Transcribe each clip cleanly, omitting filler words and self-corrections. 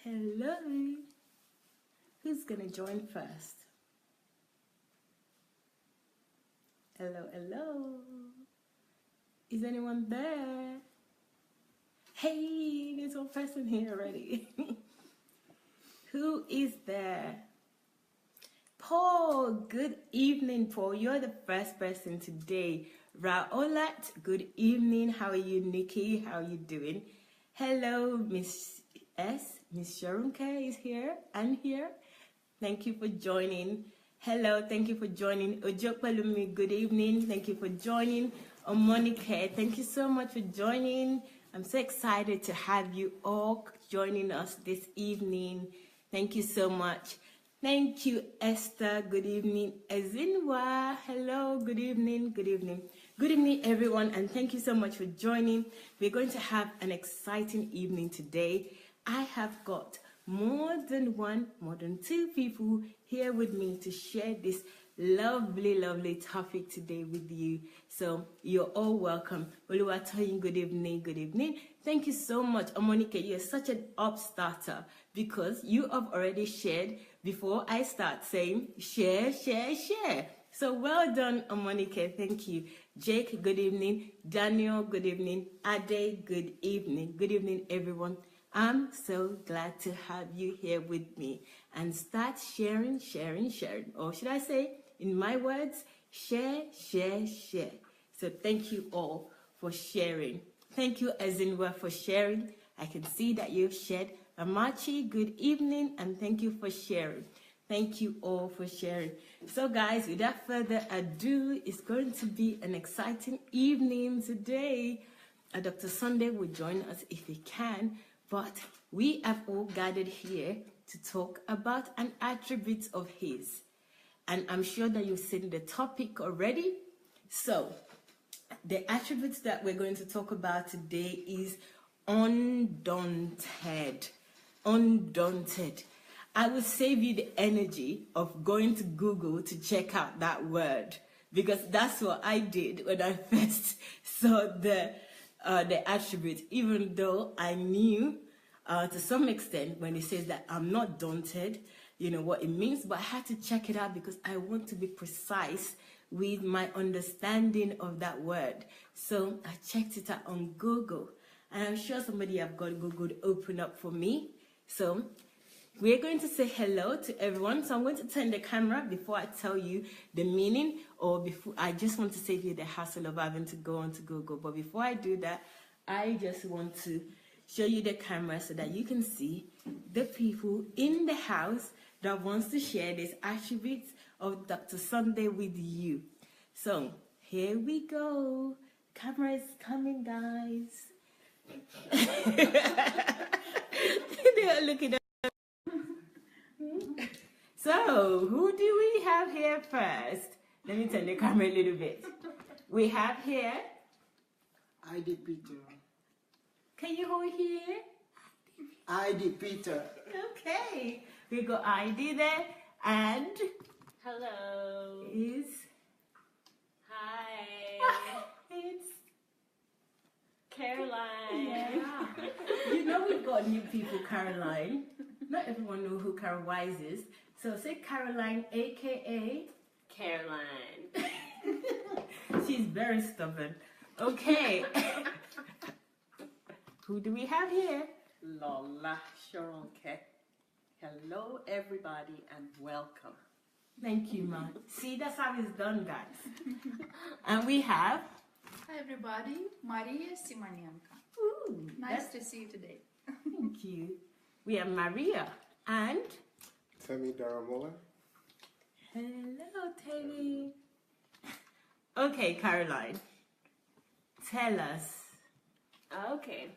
Hello. Who's gonna join first? Hello, hello. Is anyone there? Hey, there's one person here already. Who is there? Paul, good evening, Paul. You're the first person today. Raolat, good evening. How are you, Nikki? How are you doing? Hello, Miss S. Miss Sharunke is here and here. Thank you for joining. Hello, thank you for joining. Ojokpalumi, good evening. Thank you for joining. Omonike, thank you so much for joining. I'm so excited to have you all joining us this evening. Thank you so much. Thank you, Esther. Good evening. Ezinwa, hello. Good evening. Good evening. Good evening, everyone, and thank you so much for joining. We're going to have an exciting evening today. I have got more than two people here with me to share this lovely topic today with you. So you're all welcome. Oluwatoyin, good evening, good evening. Thank you so much. Omonike, you're such an upstarter because you have already shared before I start saying share. So well done, Omonike. Thank you. Jake, good evening. Daniel, good evening. Ade, good evening. Good evening, everyone. I'm so glad to have you here with me and start sharing. Or should I say, in my words, share. So thank you all for sharing. Thank you, Ezinwa, for sharing. I can see that you've shared. Amachi, good evening, and thank you for sharing. Thank you all for sharing. So guys, without further ado, it's going to be an exciting evening today. Dr. Sunday will join us if he can, but we have all gathered here to talk about an attribute of his. And I'm sure that you've seen the topic already. So the attributes that we're going to talk about today is undaunted. Undaunted. I will save you the energy of going to Google to check out that word, because that's what I did when I first saw the attribute, even though I knew to some extent when it says that I'm not daunted, you know what it means, but I had to check it out because I want to be precise with my understanding of that word. So I checked it out on Google, and I'm sure somebody have got Google to open up for me. So we're going to say hello to everyone. So I'm going to turn the camera before I tell you the meaning, or before I just want to save you the hassle of having to go onto Google. But before I do that, I just want to show you the camera so that you can see the people in the house that wants to share these attributes of Dr. Sunday with you. So here we go. Camera is coming, guys. They are looking at. So, who do we have here first? Let me turn the camera a little bit. We have here. ID Peter. Can you hold here? ID Peter. Okay. We got ID there. And. Hello. Is. Hi. It's. Caroline. Yeah. You know we've got new people, Caroline. Not everyone knows who Carol Wise is. So say Caroline, aka Caroline. She's very stubborn. Okay. Who do we have here? Lola Sharonke. Hello, everybody, and welcome. Thank you, Ma. See, that's how it's done, guys. And we have. Hi everybody, Maria Simonenko. Ooh, Nice to see you today. Thank you. We have Maria and. Temi Daramola. Hello, Temi. Okay, Caroline. Tell us. Okay.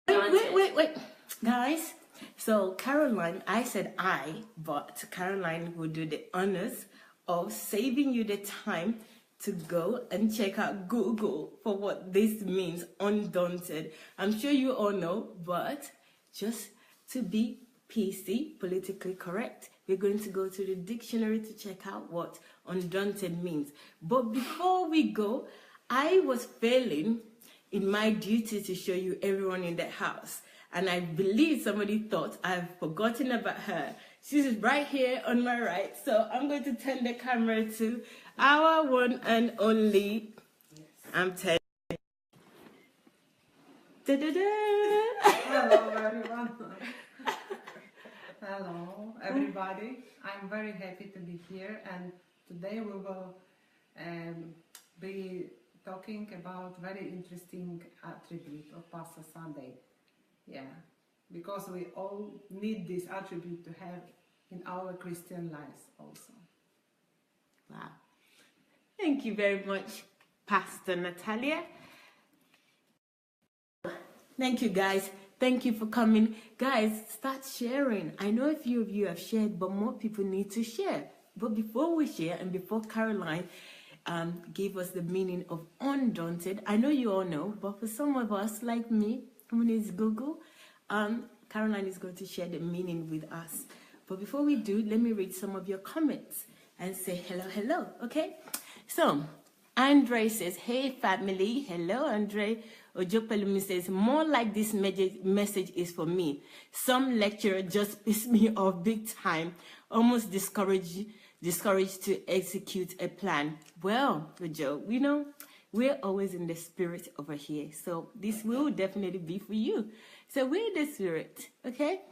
Wait. Guys, so Caroline, I said I, but Caroline will do the honors of saving you the time to go and check out Google for what this means, undaunted. I'm sure you all know, but just to be PC, politically correct, we're going to go to the dictionary to check out what undaunted means. But before we go, I was failing in my duty to show you everyone in the house. And I believe somebody thought I've forgotten about her. She's right here on my right. So I'm going to turn the camera to our one and only. I'm telling. Hello, everyone. Hello, everybody. I'm very happy to be here, and today we will be talking about very interesting attribute of Pastor Sunday. Yeah, because we all need this attribute to have in our Christian lives also. Wow. Thank you very much, Pastor Natalia. Thank you, guys. Thank you for coming. Guys, start sharing. I know a few of you have shared, but more people need to share. But before we share, and before Caroline gave us the meaning of undaunted, I know you all know, but for some of us, like me, who needs Google, Caroline is going to share the meaning with us. But before we do, let me read some of your comments and say hello, okay? So, Andre says, hey family, hello Andre. Ojopelumi says, more like this message is for me. Some lecturer just pissed me off big time, almost discouraged to execute a plan. Well, Ojo, we know we're always in the spirit over here, so this will definitely be for you. So we're in the spirit, okay?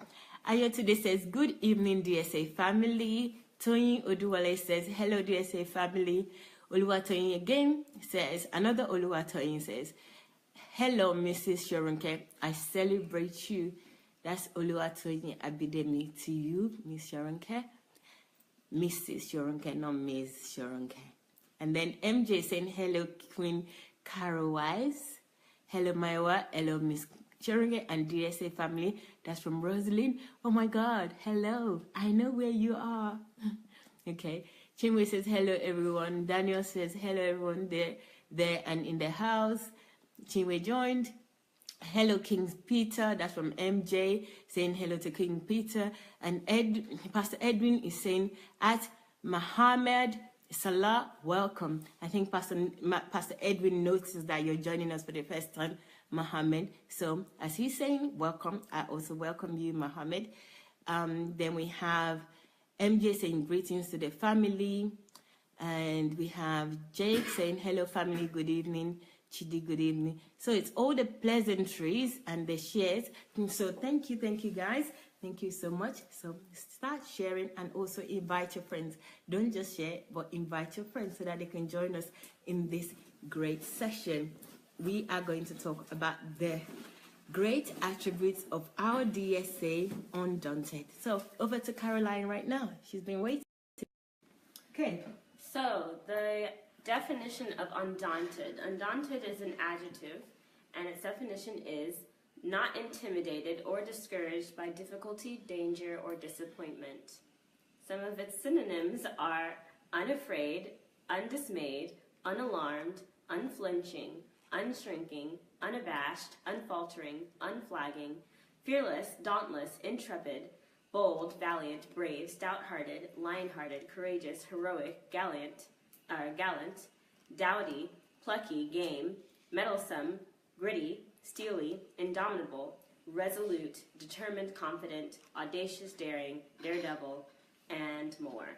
Ayo today says, good evening DSA family. Toyin Oduwale says, hello DSA family. Oluwatoyin again says, another Oluwatoyin says, hello, Mrs. Shoronke. I celebrate you. That's Oluwatoyin Abidemi to you, Miss Shoronke. Mrs. Shoronke, not Ms. Shoronke. And then MJ saying, hello, Queen Carol Wise. Hello, Maiwa. Hello, Miss Shoronke and DSA family. That's from Rosalind. Oh my God. Hello. I know where you are. Okay. Chinwe says, hello, everyone. Daniel says, hello, everyone there and in the house. Chinwe joined. Hello, King Peter. That's from MJ, saying hello to King Peter. And Pastor Edwin is saying, at Muhammad Salah, welcome. I think Pastor Edwin notices that you're joining us for the first time, Muhammad. So as he's saying, welcome. I also welcome you, Muhammad. Then we have MJ saying greetings to the family. And we have Jake saying, hello, family, good evening. Chidi, good evening. So it's all the pleasantries and the shares. And so thank you, guys. Thank you so much. So start sharing and also invite your friends. Don't just share, but invite your friends so that they can join us in this great session. We are going to talk about the great attributes of our DSA Undaunted. So over to Caroline right now. She's been waiting. Okay, so the definition of undaunted. Undaunted is an adjective, and its definition is not intimidated or discouraged by difficulty, danger, or disappointment. Some of its synonyms are unafraid, undismayed, unalarmed, unflinching, unshrinking, unabashed, unfaltering, unflagging, fearless, dauntless, intrepid, bold, valiant, brave, stout-hearted, lion-hearted, courageous, heroic, gallant, doughty, plucky, game, mettlesome, gritty, steely, indomitable, resolute, determined, confident, audacious, daring, daredevil, and more.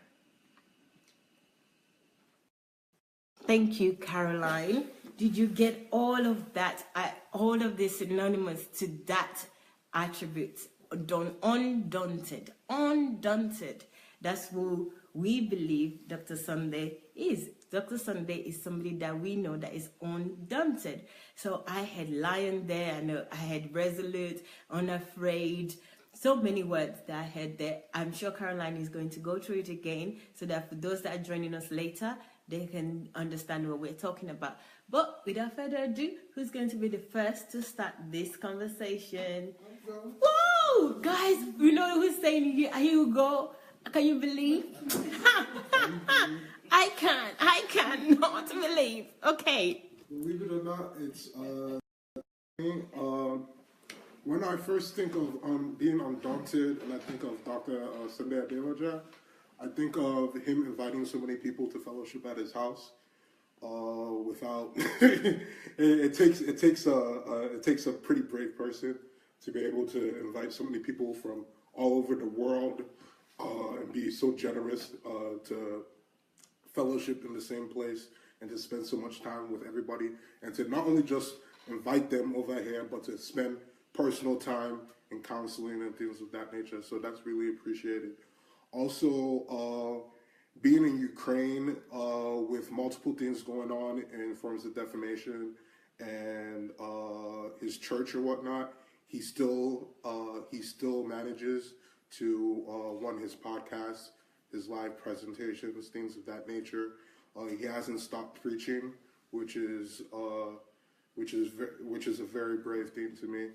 Thank you, Caroline. Did you get all of that, all of the synonymous to that attribute? Undaunted. Undaunted. That's who we believe Dr. Sunday is. Dr. Sunday is somebody that we know that is undaunted. So I had lion there, I had resolute, unafraid, so many words that I had there. I'm sure Caroline is going to go through it again so that for those that are joining us later, they can understand what we're talking about. But without further ado, who's going to be the first to start this conversation? Whoa! Guys, you know who's saying, here you go. Can you believe? I cannot believe. Okay. Believe it or not, it's me. When I first think of being undaunted, and I think of Dr. Sunday Aderoja, I think of him inviting so many people to fellowship at his house. Without it takes a pretty brave person to be able to invite so many people from all over the world and be so generous to fellowship in the same place and to spend so much time with everybody and to not only just invite them over here, but to spend personal time in counseling and things of that nature. So that's really appreciated. Also, being in Ukraine with multiple things going on in forms of defamation and his church or whatnot, he still manages to run his podcast, his live presentations, things of that nature. He hasn't stopped preaching, which is a very brave thing to me.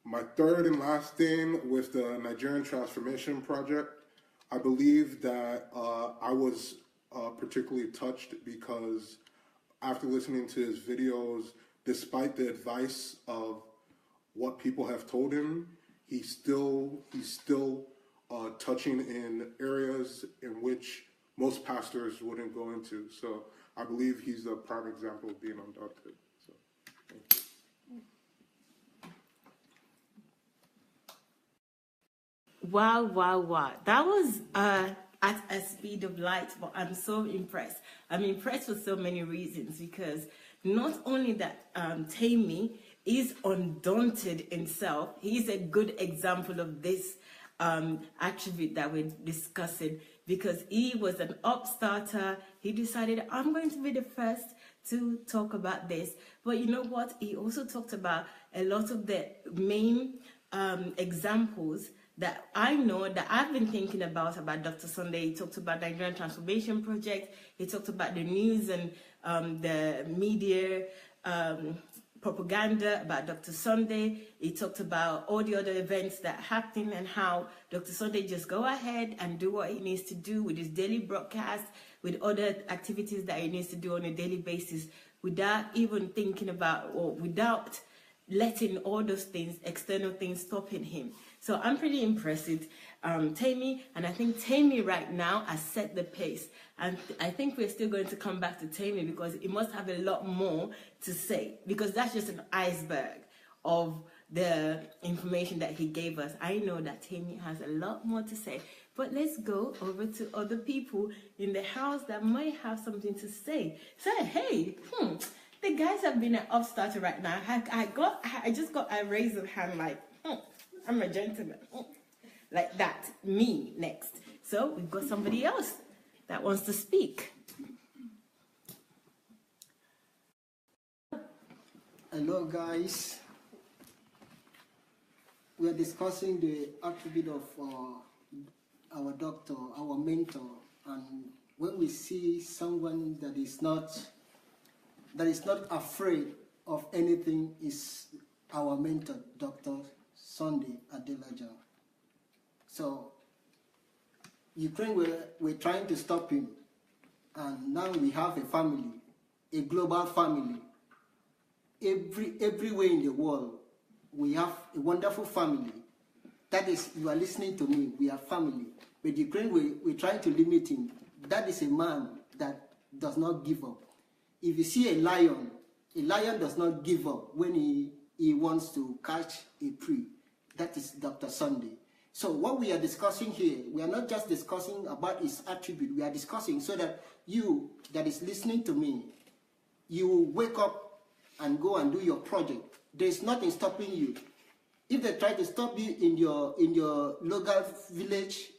My third and last thing with the Nigerian Transformation Project, I believe that I was particularly touched because after listening to his videos, despite the advice of what people have told him, he's still touching in areas in which most pastors wouldn't go into. So I believe he's a prime example of being undaunted. So thank you. Wow, wow, wow. That was at a speed of light, but I'm so impressed. I'm impressed for so many reasons because not only that Tammy is undaunted himself, he's a good example of this attribute that we're discussing because he was an upstarter. He decided, I'm going to be the first to talk about this. But you know what? He also talked about a lot of the main examples that I know that I've been thinking about Dr. Sunday. He talked about the Nigerian Transformation Project. He talked about the news and the media propaganda about Dr. Sunday. He talked about all the other events that happen and how Dr. Sunday just go ahead and do what he needs to do with his daily broadcast, with other activities that he needs to do on a daily basis without even thinking about or without letting all those things, external things, stopping him. So I'm pretty impressed with Tammy, and I think Tammy right now has set the pace. And I think we're still going to come back to Tammy because it must have a lot more to say because that's just an iceberg of the information that he gave us. I know that Tammy has a lot more to say, but let's go over to other people in the house that might have something to say. So, hey, the guys have been an upstarter right now. I just got a raise of hand like, I'm a gentleman. Like that. Me next. So we've got somebody else that wants to speak. Hello, guys. We are discussing the attribute of our doctor, our mentor, and when we see someone that is not afraid of anything, is our mentor, Dr. Sunday Adelaja. So, Ukraine, we're trying to stop him, and now we have a family, a global family. Everywhere in the world, we have a wonderful family. That is, you are listening to me, we are family. But Ukraine, we're trying to limit him. That is a man that does not give up. If you see a lion does not give up when he wants to catch a prey. That is Dr. Sunday. So what we are discussing here, we are not just discussing about his attribute, we are discussing so that you that is listening to me, you will wake up and go and do your project. There is nothing stopping you. If they try to stop you in your local village,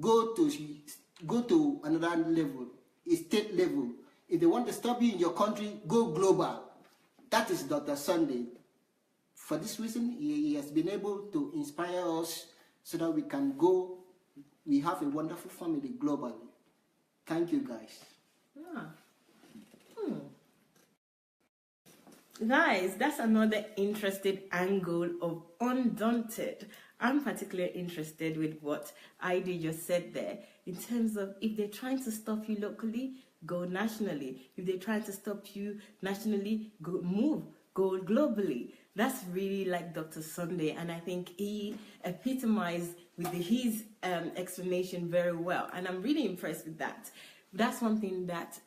go to another level, a state level. If they want to stop you in your country, go global. That is Dr. Sunday. For this reason, he has been able to inspire us so that we can go. We have a wonderful family globally. Thank you, guys. Guys, that's another interesting angle of Undaunted. I'm particularly interested with what ID just said there in terms of if they're trying to stop you locally, go nationally. If they're trying to stop you nationally, go globally. That's really like Dr. Sunday, and I think he epitomized with his explanation very well, and I'm really impressed with that. that's one thing that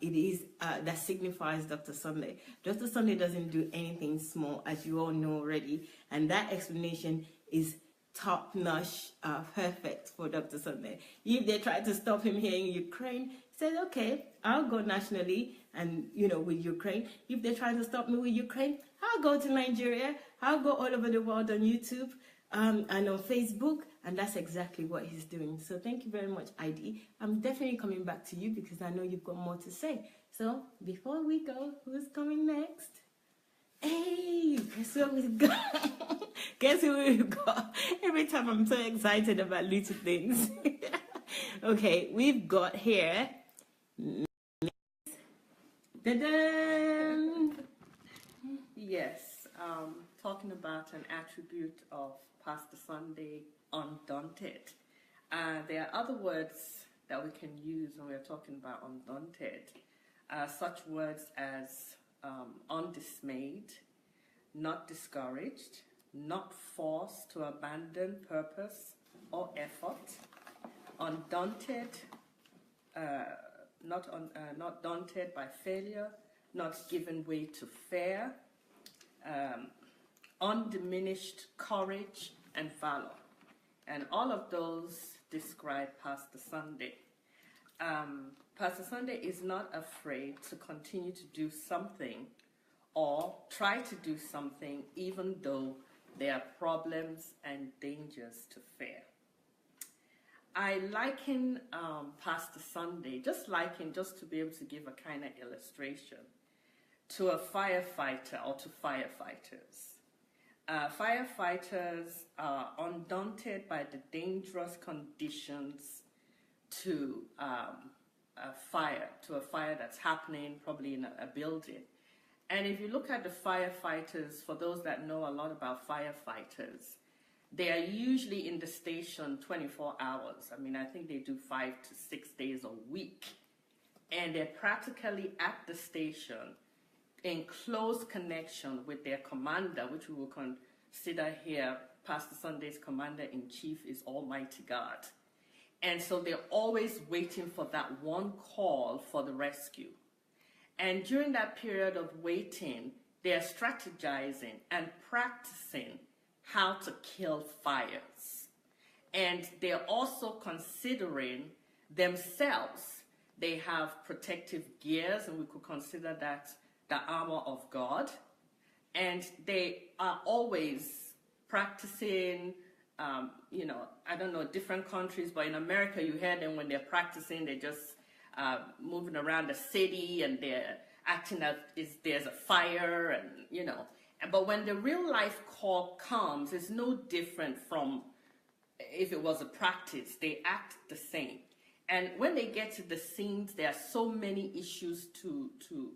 it is that signifies Dr. Sunday. Dr. Sunday doesn't do anything small, as you all know already, and that explanation is top-notch, perfect for Dr. Sunday. If they try to stop him here in Ukraine, he says, okay, I'll go nationally and, with Ukraine. If they try to stop me with Ukraine, I'll go to Nigeria. I'll go all over the world on YouTube and on Facebook. And that's exactly what he's doing. So thank you very much, ID. I'm definitely coming back to you because I know you've got more to say. So before we go, who's coming next? Hey, guess what we've got? Guess who we've got? Every time I'm so excited about little things. Okay, we've got here. Da-da! Yes, talking about an attribute of Pastor Sunday, undaunted. There are other words that we can use when we're talking about undaunted, such words as undismayed, not discouraged, not forced to abandon purpose or effort, undaunted, not daunted by failure, not given way to fear, undiminished courage and valor. And all of those describe Pastor Sunday. Pastor Sunday is not afraid to continue to do something or try to do something even though there are problems and dangers to fear. I liken Pastor Sunday, just to be able to give a kind of illustration, to a firefighter or to firefighters. Firefighters are undaunted by the dangerous conditions to a fire that's happening probably in a building. And if you look at the firefighters, for those that know a lot about firefighters, they are usually in the station 24 hours. I mean, I think they do 5 to 6 days a week. And they're practically at the station in close connection with their commander, which we will consider here, Pastor Sunday's commander-in-chief is Almighty God. And so they're always waiting for that one call for the rescue. And during that period of waiting, they're strategizing and practicing how to kill fires. And they're also considering themselves. They have protective gears, and we could consider that the armor of God. And they are always practicing, I don't know, different countries, but in America, you hear them when they're practicing, they're just moving around the city and they're acting as if there's a fire and, But when the real life call comes, it's no different from if it was a practice. They act the same. And when they get to the scenes, there are so many issues to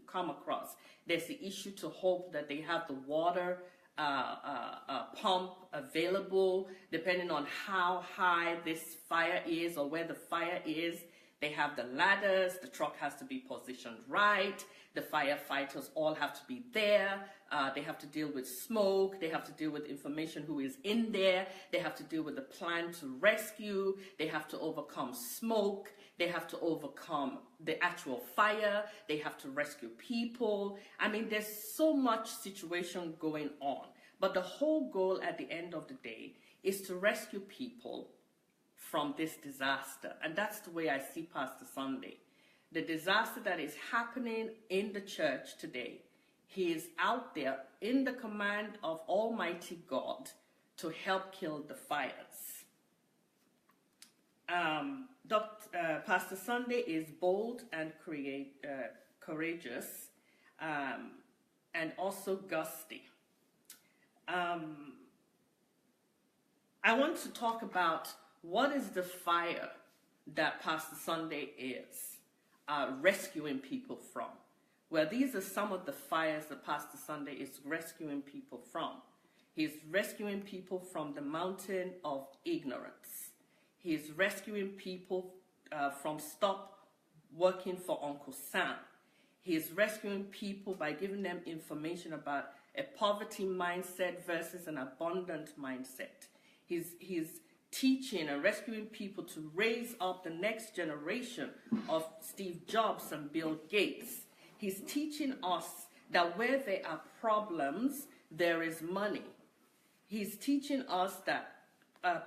come across. There's the issue to hope that they have the water pump available, depending on how high this fire is or where the fire is. They have the ladders, the truck has to be positioned right, the firefighters all have to be there, they have to deal with smoke, they have to deal with information who is in there, they have to deal with the plan to rescue, they have to overcome smoke, they have to overcome the actual fire, they have to rescue people. I mean, there's so much situation going on, but the whole goal at the end of the day is to rescue people from this disaster. And that's the way I see Pastor Sunday. The disaster that is happening in the church today, he is out there in the command of Almighty God to help kill the fires. Pastor Sunday is bold and courageous and also gusty. I want to talk about what is the fire that Pastor Sunday is rescuing people from. Well, these are some of the fires that Pastor Sunday is rescuing people from. He's rescuing people from the mountain of ignorance. He's rescuing people from stop working for Uncle Sam. He's rescuing people by giving them information about a poverty mindset versus an abundant mindset. He's teaching and rescuing people to raise up the next generation of Steve Jobs and Bill Gates. He's teaching us that where there are problems, there is money. He's teaching us that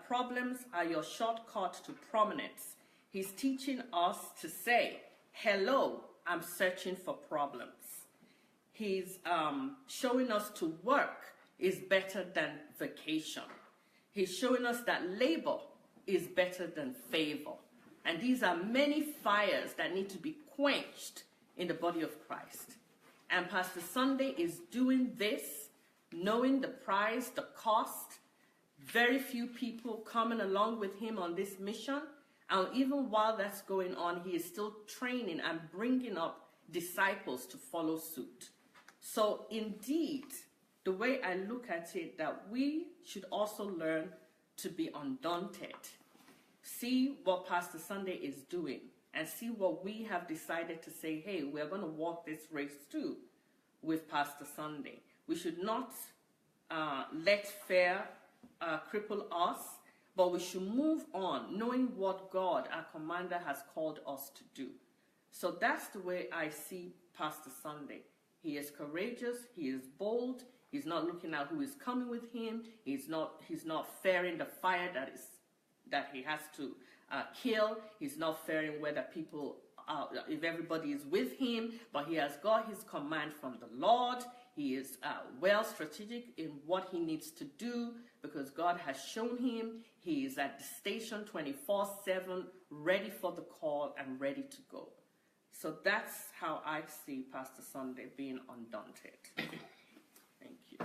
problems are your shortcut to prominence. He's teaching us to say, hello, I'm searching for problems. He's showing us to work is better than vacation. He's showing us that labor is better than favor. And these are many fires that need to be quenched in the body of Christ. And Pastor Sunday is doing this, knowing the price, the cost, very few people coming along with him on this mission. And even while that's going on, he is still training and bringing up disciples to follow suit. So indeed, the way I look at it, that we should also learn to be undaunted. See what Pastor Sunday is doing and see what we have decided to say, hey, we're going to walk this race too with Pastor Sunday. We should not let fear cripple us, but we should move on knowing what God, our commander, has called us to do. So that's the way I see Pastor Sunday. He is courageous, he is bold, he's not looking at who is coming with him, he's not fearing the fire that he has to kill, he's not fearing whether people, if everybody is with him, but he has got his command from the Lord. He is well strategic in what he needs to do because God has shown him. He is at the station 24/7, ready for the call and ready to go. So that's how I see Pastor Sunday being undaunted. Thank you.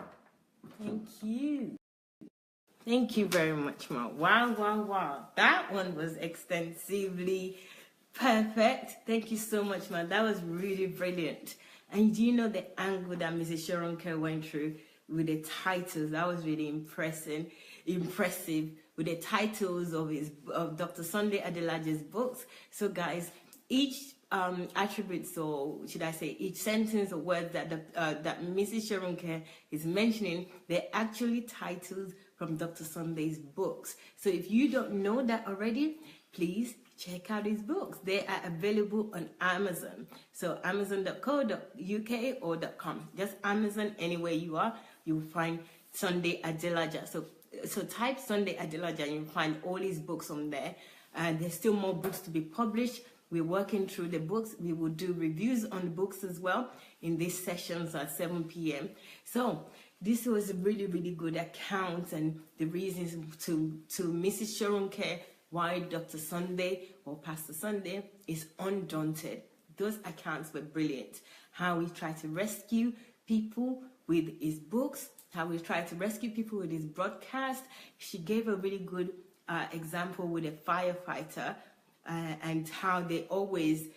Thank you. Thank you very much, Ma. Wow, wow, wow. That one was extensively perfect. Thank you so much, Ma. That was really brilliant. And do you know the angle that Mrs. Sharonke went through with the titles? That was really impressive with the titles of Dr. Sunday Adelaja's books. So guys, each attributes, or should I say each sentence or word that Mrs. Sharonke is mentioning, they're actually titles from Dr. Sunday's books. So if you don't know that already, please check out his books. They are available on Amazon. So amazon.co.uk or .com. Just Amazon, anywhere you are, you'll find Sunday Adelaja. So type Sunday Adelaja and you'll find all his books on there. And there's still more books to be published. We're working through the books. We will do reviews on the books as well in these sessions at 7 p.m. So this was a really, really good account, and the reasons to Mrs. Sharonke why Dr. Sunday or Pastor Sunday is undaunted. Those accounts were brilliant. How we try to rescue people with his books, how we try to rescue people with his broadcast. She gave a really good example with a firefighter and how they always,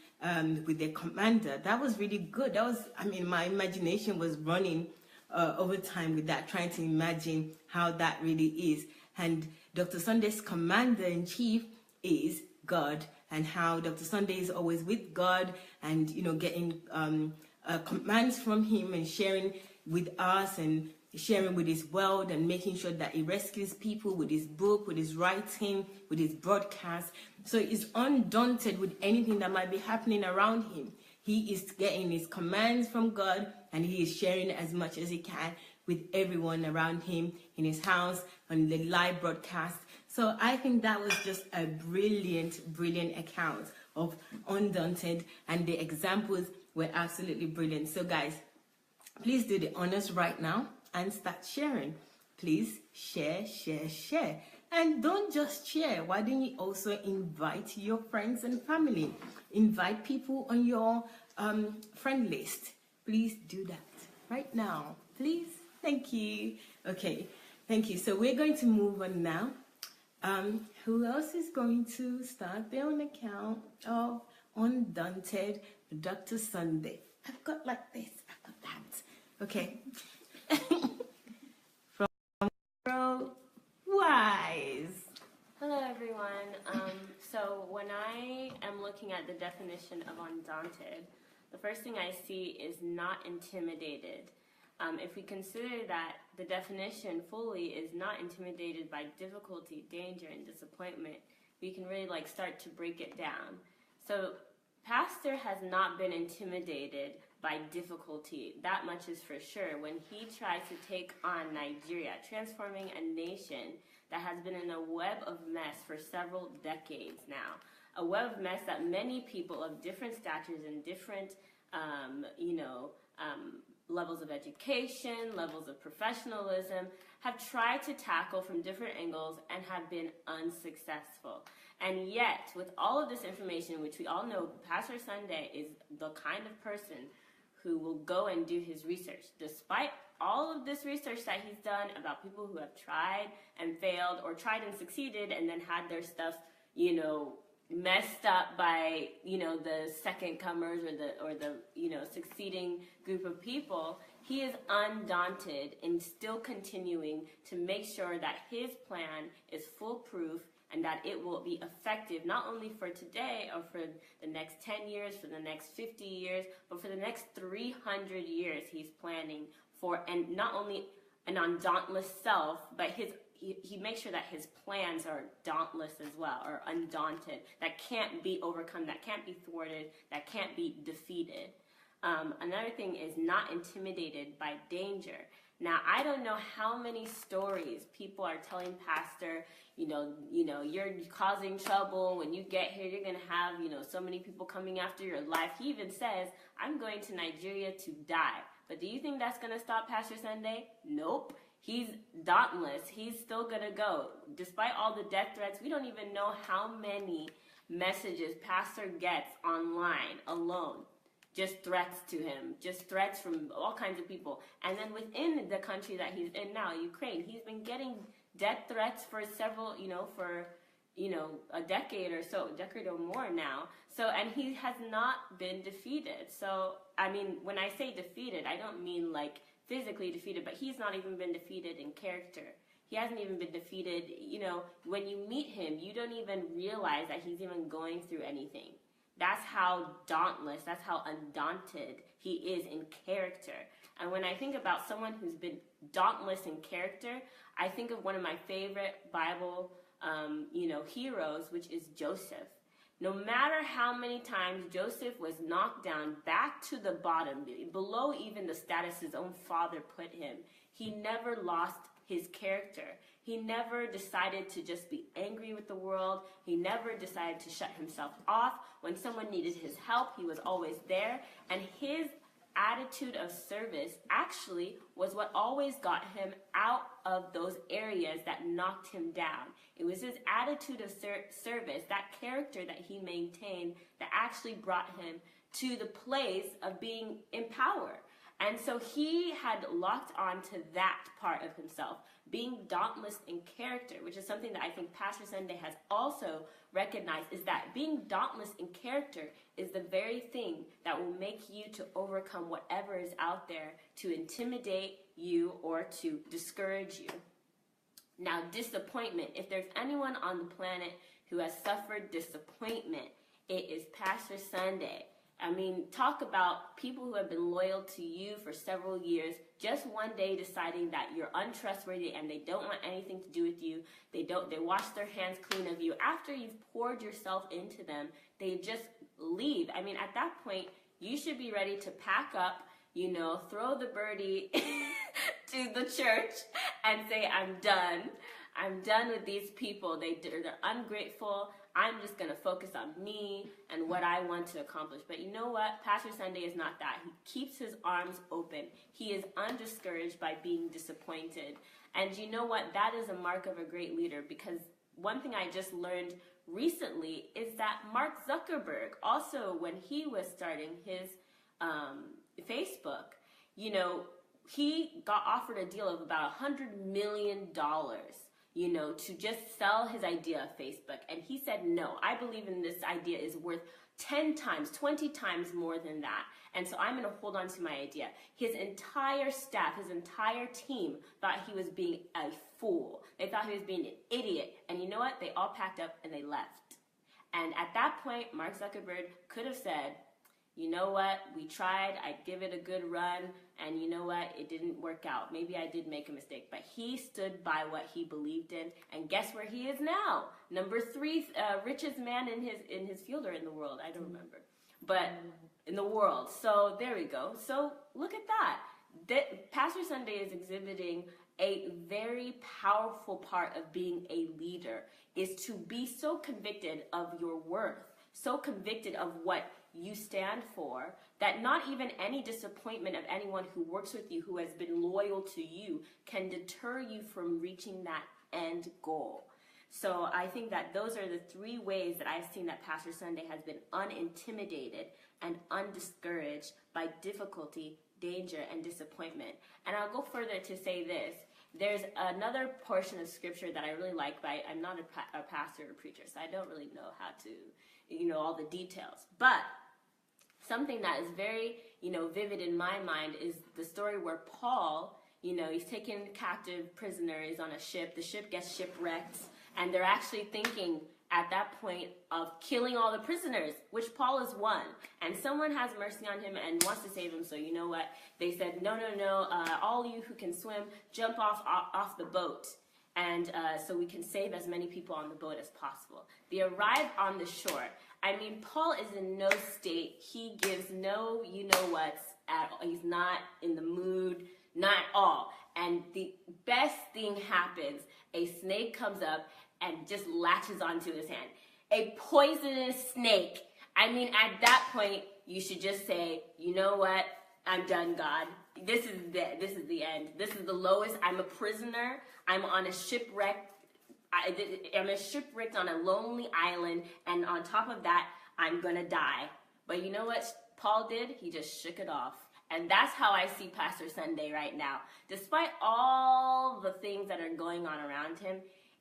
with their commander, that was really good. That was, my imagination was running over time with that, trying to imagine how that really is. And Dr. Sunday's commander-in-chief is God, and how Dr. Sunday is always with God and, getting commands from him and sharing with us and sharing with his world and making sure that he rescues people with his book, with his writing, with his broadcast. So he's undaunted with anything that might be happening around him. He is getting his commands from God and he is sharing as much as he can with everyone around him in his house, on the live broadcast. So I think that was just a brilliant, brilliant account of Undaunted, and the examples were absolutely brilliant. So guys, please do the honors right now and start sharing. Please share, share, share. And don't just share. Why don't you also invite your friends and family? Invite people on your friend list. Please do that right now, please. Thank you. Okay, thank you. So we're going to move on now. Who else is going to start their own account of Undaunted? Dr. Sunday. I've got like this. I've got that. Okay. From Wise. Hello, everyone. So when I am looking at the definition of undaunted, the first thing I see is not intimidated. if we consider that the definition fully is not intimidated by difficulty, danger, and disappointment, we can really like start to break it down. So Pastor has not been intimidated by difficulty. That much is for sure. When he tries to take on Nigeria, transforming a nation that has been in a web of mess for several decades now, a web of mess that many people of different statures and different, levels of education, levels of professionalism, have tried to tackle from different angles and have been unsuccessful. And yet, with all of this information, which we all know, Pastor Sunday is the kind of person who will go and do his research. Despite all of this research that he's done about people who have tried and failed, or tried and succeeded and then had their stuff, messed up by, the second comers or the succeeding group of people, he is undaunted in still continuing to make sure that his plan is foolproof and that it will be effective not only for today or for the next 10 years, for the next 50 years, but for the next 300 years he's planning for, and not only an undauntless self, but he makes sure that his plans are dauntless as well, or undaunted, that can't be overcome, that can't be thwarted, that can't be defeated. Another thing is not intimidated by danger. Now, I don't know how many stories people are telling Pastor, you're causing trouble. When you get here, you're going to have, so many people coming after your life. He even says, I'm going to Nigeria to die. But do you think that's going to stop Pastor Sunday? Nope. He's dauntless. He's still going to go. Despite all the death threats, we don't even know how many messages Pastor gets online alone. Just threats to him, just threats from all kinds of people. And then within the country that he's in now, Ukraine, he's been getting death threats for several, a decade or more now. So, and he has not been defeated. So, I mean, when I say defeated, I don't mean like physically defeated, but he's not even been defeated in character. He hasn't even been defeated, when you meet him, you don't even realize that he's even going through anything. That's how dauntless, that's how undaunted he is in character. And when I think about someone who's been dauntless in character, I think of one of my favorite Bible, heroes, which is Joseph. No matter how many times Joseph was knocked down back to the bottom, below even the status his own father put him, he never lost his character. He never decided to just be angry with the world. He never decided to shut himself off. When someone needed his help, he was always there. And his attitude of service actually was what always got him out of those areas that knocked him down. It was his attitude of service, that character that he maintained, that actually brought him to the place of being in power. And so he had locked on to that part of himself, being dauntless in character, which is something that I think Pastor Sunday has also recognized, is that being dauntless in character is the very thing that will make you to overcome whatever is out there to intimidate you or to discourage you. Now, disappointment. If there's anyone on the planet who has suffered disappointment, it is Pastor Sunday. I mean, talk about people who have been loyal to you for several years, just one day deciding that you're untrustworthy and they don't want anything to do with you. They wash their hands clean of you. After you've poured yourself into them, they just leave. I mean, at that point, you should be ready to pack up, throw the birdie to the church and say, I'm done. I'm done with these people. They're ungrateful. I'm just going to focus on me and what I want to accomplish. But you know what? Pastor Sunday is not that. He keeps his arms open. He is undiscouraged by being disappointed. And you know what? That is a mark of a great leader, because one thing I just learned recently is that Mark Zuckerberg, also when he was starting his Facebook, he got offered a deal of about $100 million. To just sell his idea of Facebook. And he said, no, I believe in this idea is worth 10 times, 20 times more than that. And so I'm going to hold on to my idea. His entire staff, his entire team thought he was being a fool. They thought he was being an idiot. And you know what? They all packed up and they left. And at that point, Mark Zuckerberg could have said, you know what, we tried, I'd give it a good run, and you know what, it didn't work out. Maybe I did make a mistake, but he stood by what he believed in, and guess where he is now? Number 3 richest man in his field or in the world, I don't remember, but in the world. So there we go. So look at that. Pastor Sunday is exhibiting a very powerful part of being a leader, is to be so convicted of your worth, so convicted of what you stand for, that not even any disappointment of anyone who works with you, who has been loyal to you, can deter you from reaching that end goal. So I think that those are the 3 ways that I've seen that Pastor Sunday has been unintimidated and undiscouraged by difficulty, danger, and disappointment. And I'll go further to say this. There's another portion of scripture that I really like, but I'm not a pastor or preacher, so I don't really know how to, all the details. But something that is very, vivid in my mind is the story where Paul, he's taken captive prisoners on a ship. The ship gets shipwrecked, and they're actually thinking at that point of killing all the prisoners, which Paul is one. And someone has mercy on him and wants to save him. So you know what? They said, no, all you who can swim, jump off the boat. And so we can save as many people on the boat as possible. They arrive on the shore. I mean, Paul is in no state. He gives no you-know-whats at all. He's not in the mood, not at all. And the best thing happens. A snake comes up and just latches onto his hand. A poisonous snake. I mean, at that point, you should just say, you know what? I'm done, God. This is the end. This is the lowest. I'm a prisoner. I'm on a shipwreck. I'm shipwrecked on a lonely island, and on top of that, I'm gonna die. But you know what Paul did? He just shook it off. And that's how I see Pastor Sunday right now. Despite all the things that are going on around him,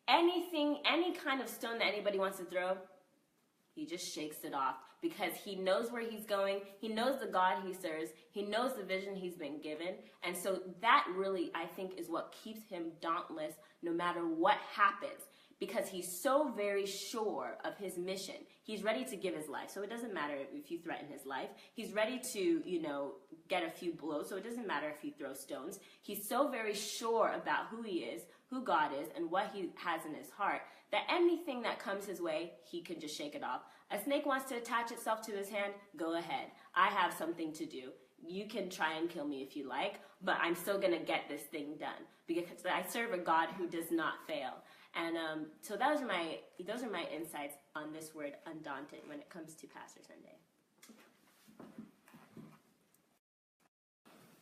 any kind of stone that anybody wants to throw, he just shakes it off, because he knows where he's going. He knows the God he serves. He knows the vision he's been given. And so that really, I think, is what keeps him dauntless no matter what happens, because he's so very sure of his mission. He's ready to give his life. So it doesn't matter if you threaten his life. He's ready to, get a few blows. So it doesn't matter if you throw stones. He's so very sure about who he is, who God is, and what he has in his heart, that anything that comes his way, he can just shake it off. A snake wants to attach itself to his hand, go ahead. I have something to do. You can try and kill me if you like, but I'm still going to get this thing done, because I serve a God who does not fail. And so those are my insights on this word, undaunted, when it comes to Pastor Sunday.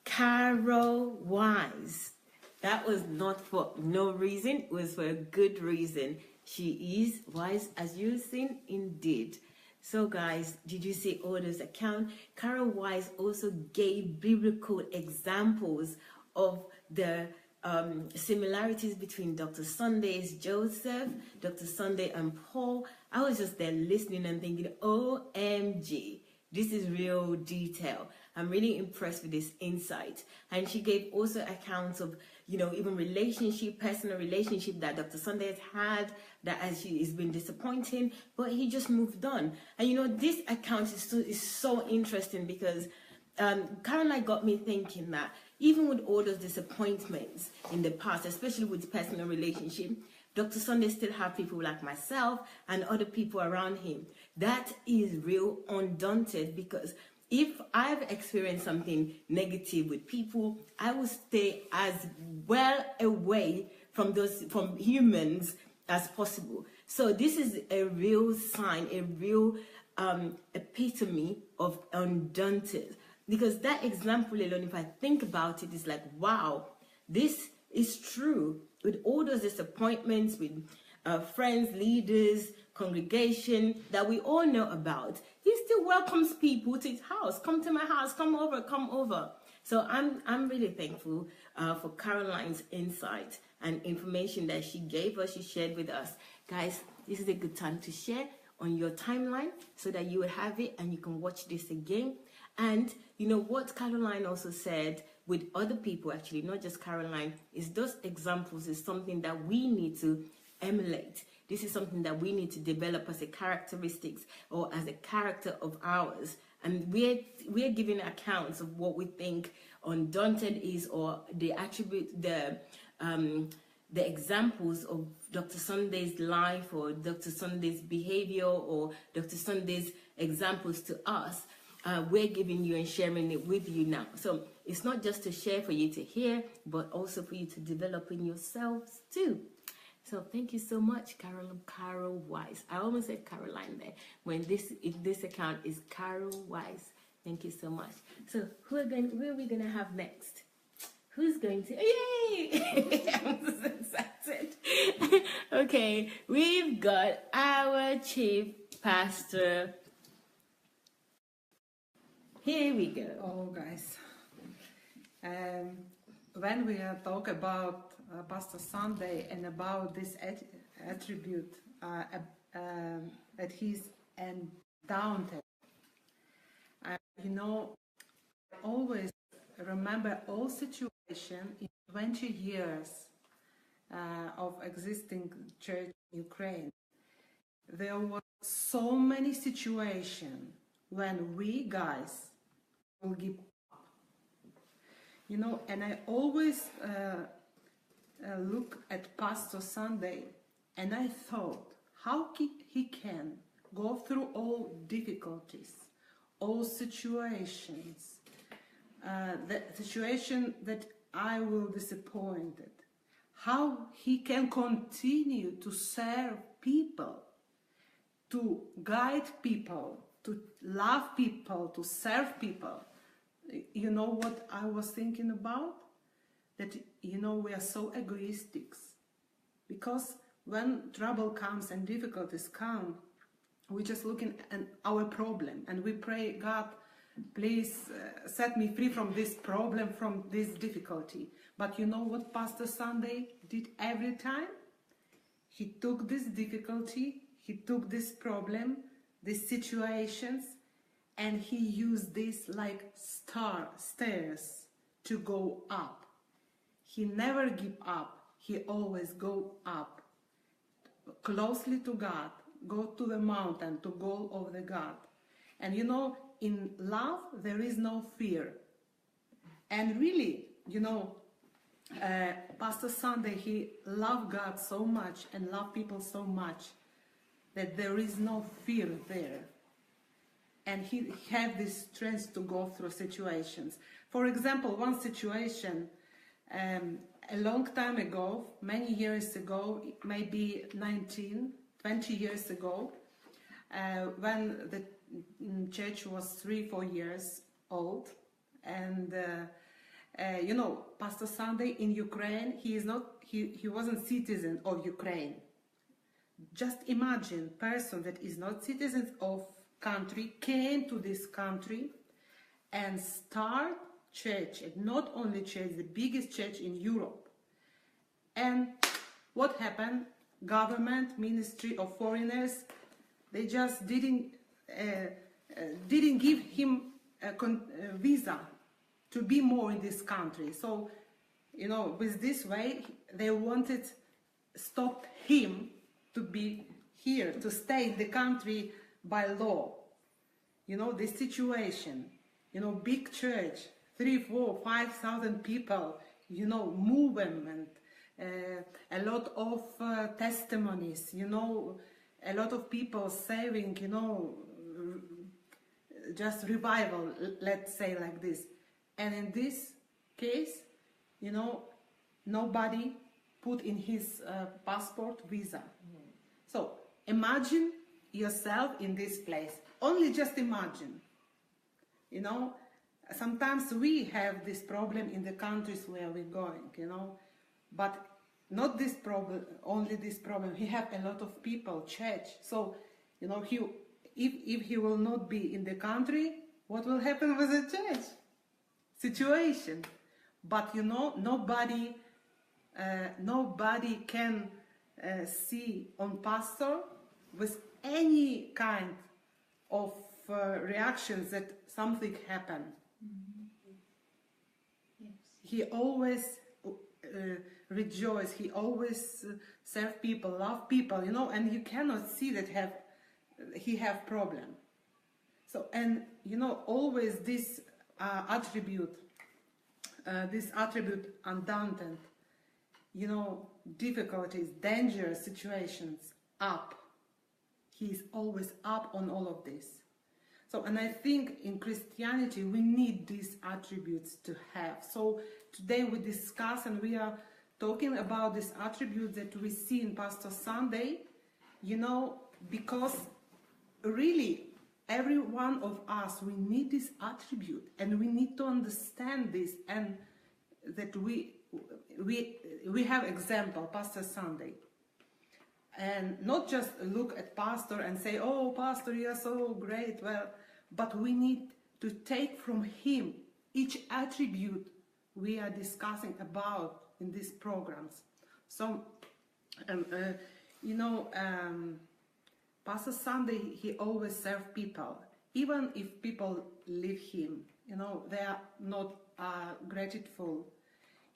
Carol Wise. That was not for no reason. It was for a good reason. She is wise, as you've seen, indeed. So guys, did you see all those accounts? Carol Wise also gave biblical examples of the similarities between Dr. Sunday's Joseph, Dr. Sunday and Paul. I was just there listening and thinking, OMG, this is real detail. I'm really impressed with this insight. And she gave also accounts of, even personal relationship that Dr. Sunday has had, that as she has been disappointing, but he just moved on. And this account is so interesting, because Caroline got me thinking that even with all those disappointments in the past, especially with personal relationship, Dr. Sunday still have people like myself and other people around him. That is real undaunted, because if I've experienced something negative with people, I will stay as well away from humans as possible. So this is a real sign, a real epitome of undaunted. Because that example alone, if I think about it, is like, wow, this is true. With all those disappointments with friends, leaders, congregation that we all know about, he still welcomes people to his house. Come to my house, come over. So I'm really thankful for Caroline's insight and information that she gave us, she shared with us. Guys, this is a good time to share on your timeline so that you will have it and you can watch this again. And what Caroline also said with other people, actually, not just Caroline, is those examples is something that we need to emulate. This is something that we need to develop as a characteristics or as a character of ours and we're giving accounts of what we think Undaunted is, or the attribute, the examples of Dr. Sunday's life, or Dr. Sunday's behavior, or Dr. Sunday's examples to us. We're giving you and sharing it with you now. So it's not just to share for you to hear, but also for you to develop in yourselves too. So thank you so much, Carol Wise. I almost said Caroline there. If this account is Carol Wise. Thank you so much. So who are we gonna have next? Who's going to? Yay! I'm so excited. Okay, we've got our chief pastor. Here we go. Oh, guys. When we talk about Pastor Sunday and about this attribute that he's undaunted, you know, I always remember all situations in 20 years of existing church in Ukraine. There were so many situations when we guys will give up. You know, and I always look at Pastor Sunday and I thought how he can go through all difficulties, all situations, the situation that I will disappointed, how he can continue to serve people, to guide people, to love people, to serve people. You know what I was thinking about? That, you know, we are so egoistic. Because when trouble comes and difficulties come, we're just looking at our problem and we pray, God, please set me free from this problem, from this difficulty. But you know what Pastor Sunday did every time? He took this difficulty, he took this problem, these situations, and he used this like stairs to go up. He never give up. He always go up, closely to God, go to the mountain, to go over the God. And you know, in love, there is no fear. And really, you know, Pastor Sunday, he loved God so much and loved people so much that there is no fear there. And he had this strength to go through situations. For example, one situation, a long time ago, many years ago, maybe 20 years ago, when the church was 3-4 years old, and you know, Pastor Sunday in Ukraine, he wasn't citizen of Ukraine. Just imagine person that is not citizen of country came to this country and start church, and not only church, the biggest church in Europe. And what happened? Government, Ministry of Foreigners, they just didn't give him a visa to be more in this country. So, you know, with this way, they wanted stop him to be here, to stay in the country by law. You know, this situation, you know, big church, 3,000, 4,000, 5,000 people, you know, movement, a lot of testimonies, you know, a lot of people saving, you know, just revival, let's say like this. And in this case, you know, nobody put in his passport visa. So imagine yourself in this place. Only just imagine. You know, sometimes we have this problem in the countries where we're going, you know, but not this problem, only this problem. He have a lot of people, church. So, you know, if he will not be in the country, what will happen with the church situation? But you know, nobody can see on pastor with any kind of reactions that something happened. Yes. He always rejoice. He always serve people, love people, you know, and you cannot see that he have problem. So, and you know, always this attribute, undaunted, you know, difficulties, dangerous situations, up. He's always up on all of this. So, and I think in Christianity, we need these attributes to have. So today we discuss and we are talking about these attributes that we see in Pastor Sunday, you know, because really every one of us, we need this attribute and we need to understand this, and that we have example, Pastor Sunday. And not just look at pastor and say, oh, pastor, you're so great. Well, but we need to take from him each attribute we are discussing about in these programs. So, you know, Pastor Sunday, he always served people. Even if people leave him, you know, they are not grateful.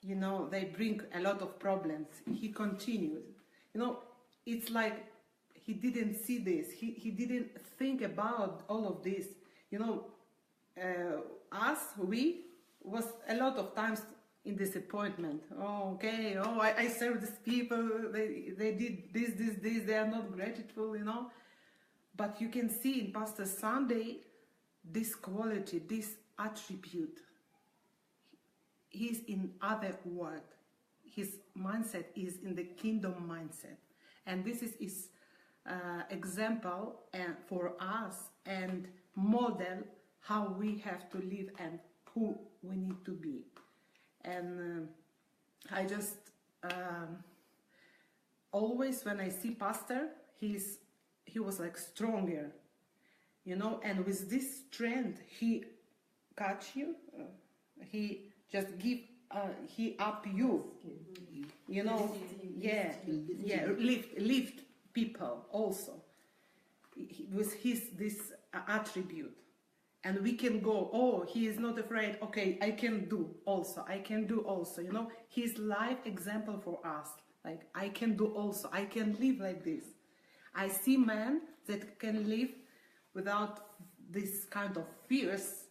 You know, they bring a lot of problems. He continues. You know, it's like he didn't see this. He didn't think about all of this. You know, we was a lot of times in disappointment. Oh, okay. Oh, I serve these people. They did this. They are not grateful, you know. But you can see in Pastor Sunday this quality, this attribute. He's in other word. His mindset is in the kingdom mindset. And this is his example for us and model how we have to live and who we need to be. And I just always when I see pastor, he was like stronger, you know, and with this strength he catch you, he just give he up you, you know, lift people also with this attribute. And we can go, oh, he is not afraid, okay, I can do also, you know. He's life example for us, like I can do also, I can live like this. I see men that can live without this kind of fears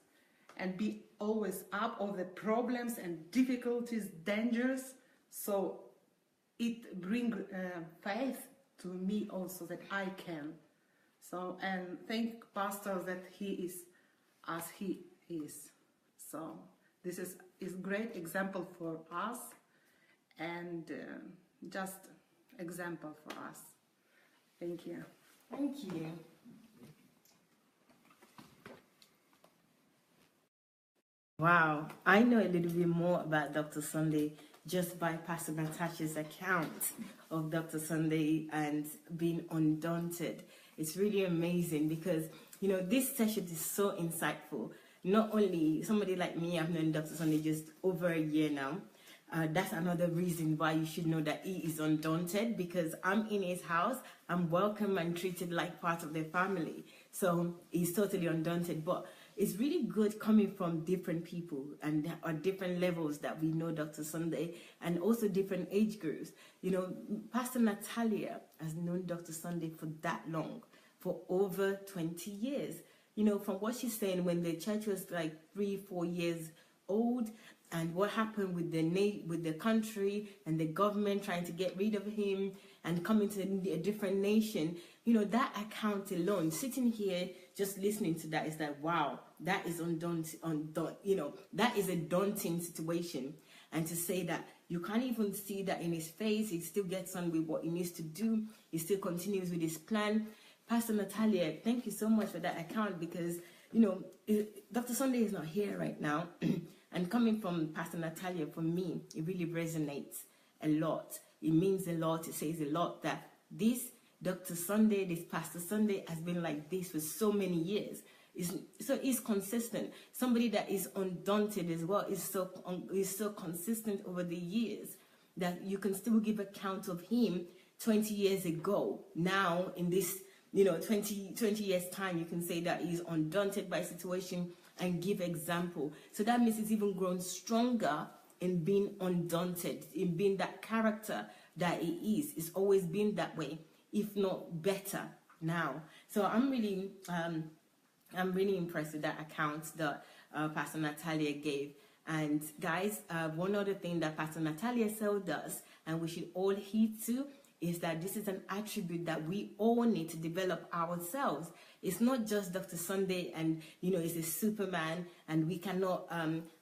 and be always up of the problems and difficulties, dangers. So it brings faith to me also that I can. So, and thank Pastor that he is as he is. So this is great example for us and just example for us. Thank you. Thank you. Wow, I know a little bit more about Dr. Sunday just by Pastor Natasha's account of Dr. Sunday and being undaunted. It's really amazing because, you know, this session is so insightful. Not only somebody like me, I've known Dr. Sunday just over a year now. That's another reason why you should know that he is undaunted, because I'm in his house, I'm welcome and treated like part of the family. So he's totally undaunted. But it's really good coming from different people and on different levels that we know Dr. Sunday, and also different age groups. You know, Pastor Natalia has known Dr. Sunday for that long, for over 20 years. You know, from what she's saying, when the church was like 3-4 years old, and what happened with the country and the government trying to get rid of him and coming to a different nation, you know, that account alone, sitting here just listening to that is like, wow, that is you know, that is a daunting situation. And to say that you can't even see that in his face, he still gets on with what he needs to do, he still continues with his plan. Pastor Natalia, thank you so much for that account, because, you know, Dr. Sunday is not here right now. And coming from Pastor Natalia, for me, it really resonates a lot. It means a lot. It says a lot that this Dr. Sunday, this Pastor Sunday has been like this for so many years. So he's consistent. Somebody that is undaunted as well is so consistent over the years that you can still give account of him 20 years ago. Now, in this, you know, 20 years time, you can say that he's undaunted by situation and give example. So that means he's even grown stronger in being undaunted, in being that character that he is. It's always been that way, if not better now. So I'm really I'm really impressed with that account that Pastor Natalia gave. And guys, one other thing that Pastor Natalia so does, and we should all heed to, is that this is an attribute that we all need to develop ourselves. It's not just Dr. Sunday and, is a Superman and we cannot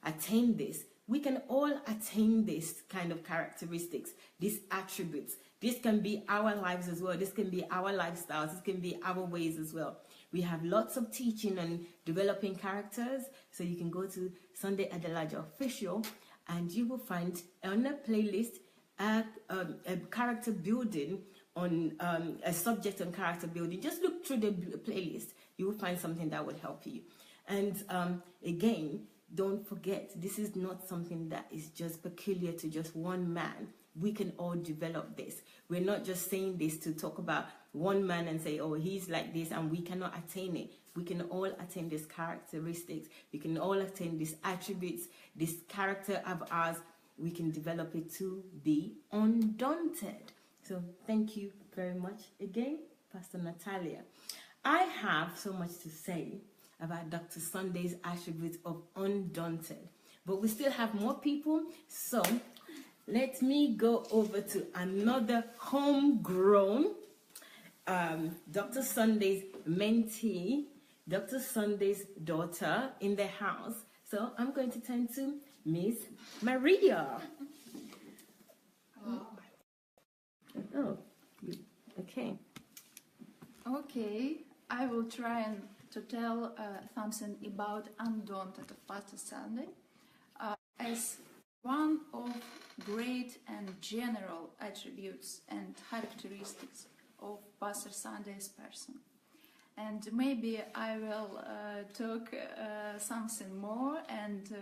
attain this. We can all attain this kind of characteristics, these attributes. This can be our lives as well. This can be our lifestyles. This can be our ways as well. We have lots of teaching on developing characters. So you can go to Sunday Adelaja Official and you will find on a playlist a character building on a subject on character building. Just look through the playlist. You will find something that would help you. And again, don't forget, this is not something that is just peculiar to just one man. We can all develop this. We're not just saying this to talk about one man and say, oh, he's like this, and we cannot attain it. We can all attain these characteristics. We can all attain these attributes, this character of ours. We can develop it to be undaunted. So thank you very much again, Pastor Natalia. I have so much to say about Dr. Sunday's attributes of undaunted, but we still have more people. So let me go over to another homegrown Dr. Sunday's mentee, Dr. Sunday's daughter in the house. So I'm going to turn to Miss Maria. Oh, okay. Okay, I will try and to tell something about Undaunted of Pastor Sunday as one of great and general attributes and characteristics of Pastor Sunday's person. And maybe I will talk something more and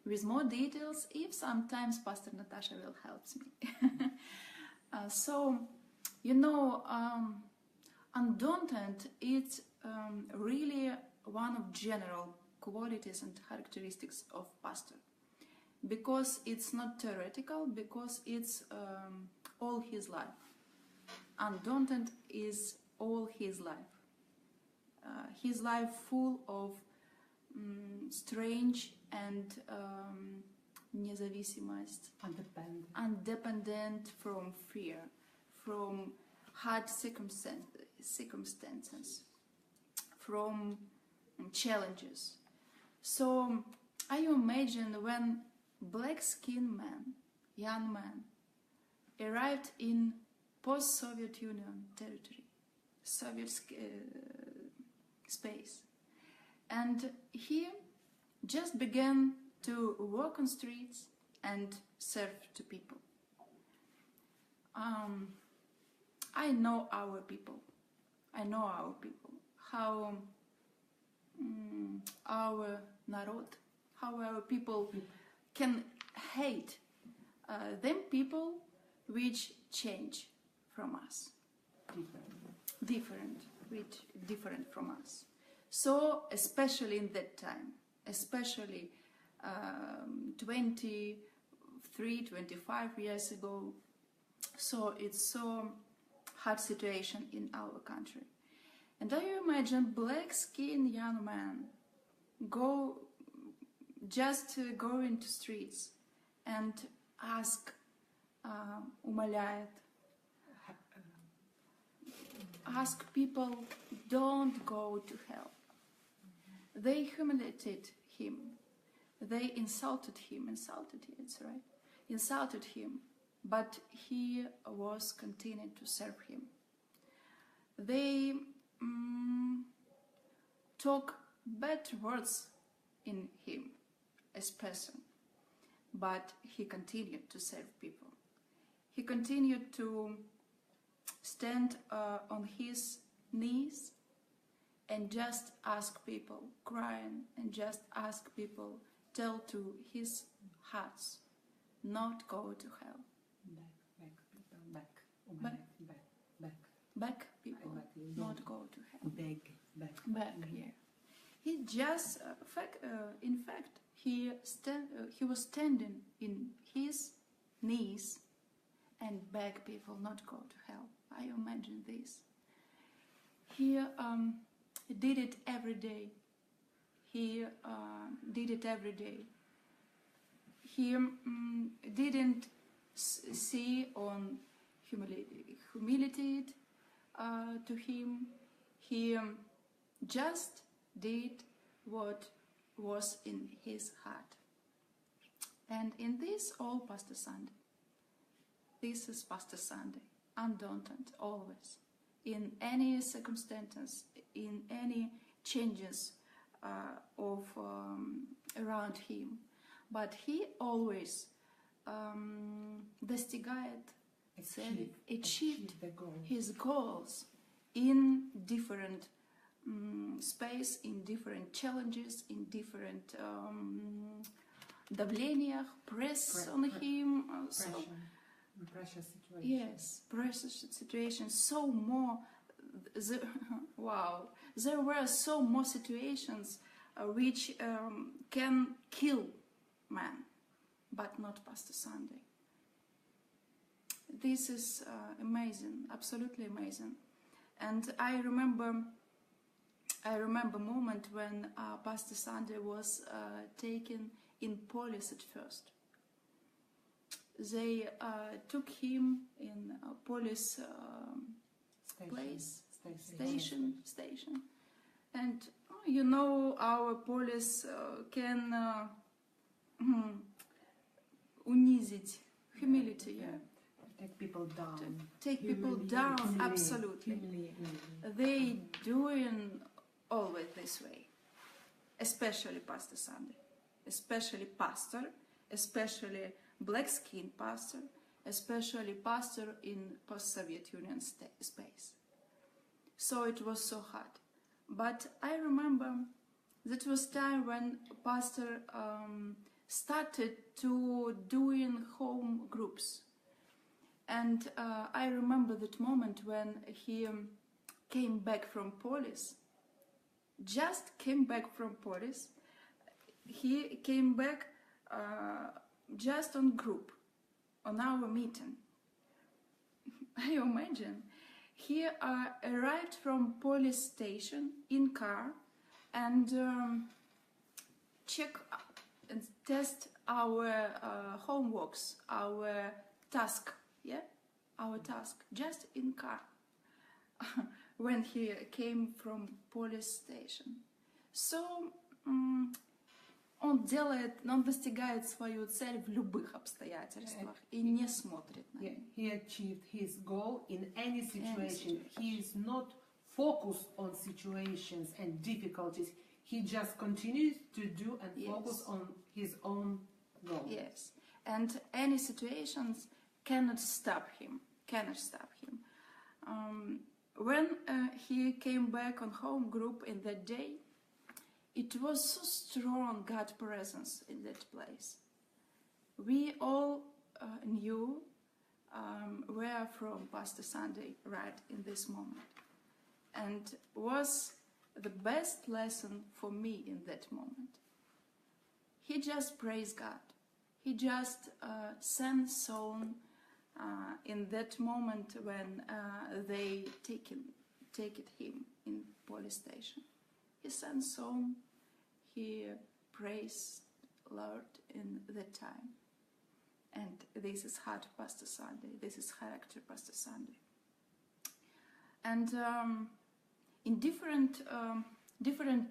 with more details if sometimes Pastor Natasha will help me. Undaunted is really one of general qualities and characteristics of pastor, because it's not theoretical, because it's all his life. Undaunted is all his life full of strange and независимость, independent from fear, from hard circumstances, from challenges. So I imagine when black-skinned man, young man, arrived in post-Soviet Union territory, Soviet space, and he just began to walk on streets and serve to people. I know our people, how our народ, how our people can hate them people which change from us, different from us. So especially in that time, especially 23, 25 years ago, so it's so hard situation in our country. And I imagine black-skinned young man go into streets and ask, умоляет, ask people, don't go to hell. They humiliated him. They insulted him. Insulted him, but he was continuing to serve him. They talk bad words in him as person, but he continued to serve people. He continued to stand on his knees and just ask people, crying, and just ask people, tell to his hearts, not go to hell. Back people, not go to hell. Back, yeah. He just, in fact, he was standing in his knees and beg people not go to hell. I imagine this. He did it every day. He did it every day. He didn't see on humiliated to him. He just did what was in his heart. And in this, all Pastor Sunday. This is Pastor Sunday, undaunted, always. In any circumstances, in any changes of around him. But he always achieved his goals in different space, in different challenges, in different давлениях, press on him. Pressure situation. Yes, pressure situation. So more, wow, there were so more situations which can kill man, but not Pastor Sunday. This is amazing, absolutely amazing. And I remember a moment when Pastor Sunday was taken in police at first. They took him in a police station, and you know our police can унизить, humility, yeah. Take people down. Take people down, absolutely. They doing always this way, especially Pastor Sunday, especially pastor, especially black-skinned pastor, especially pastor in post-Soviet Union space. So it was so hard. But I remember that was time when pastor started to doing home groups. And I remember that moment when he came back from police, just came back from police. He came back just on group, on our meeting. I imagine he arrived from police station in car and check and test our homeworks, our task, yeah, our task, just in car when he came from police station. So он достигает свою цель в любых обстоятельствах и не смотрит на них. He achieved his goal in any situation. He is not focused on situations and difficulties. He just continues to do and focus on his own goal. Yes, and any situations cannot stop him. When he came back on home group in that day, it was so strong God's presence in that place. We all knew where from Pastor Sunday right in this moment. And was the best lesson for me in that moment. He just praised God. He just sang song in that moment when they take him in police station. He sang song, he praised Lord in that time. And this is heart Pastor Sunday, this is character Pastor Sunday. And in different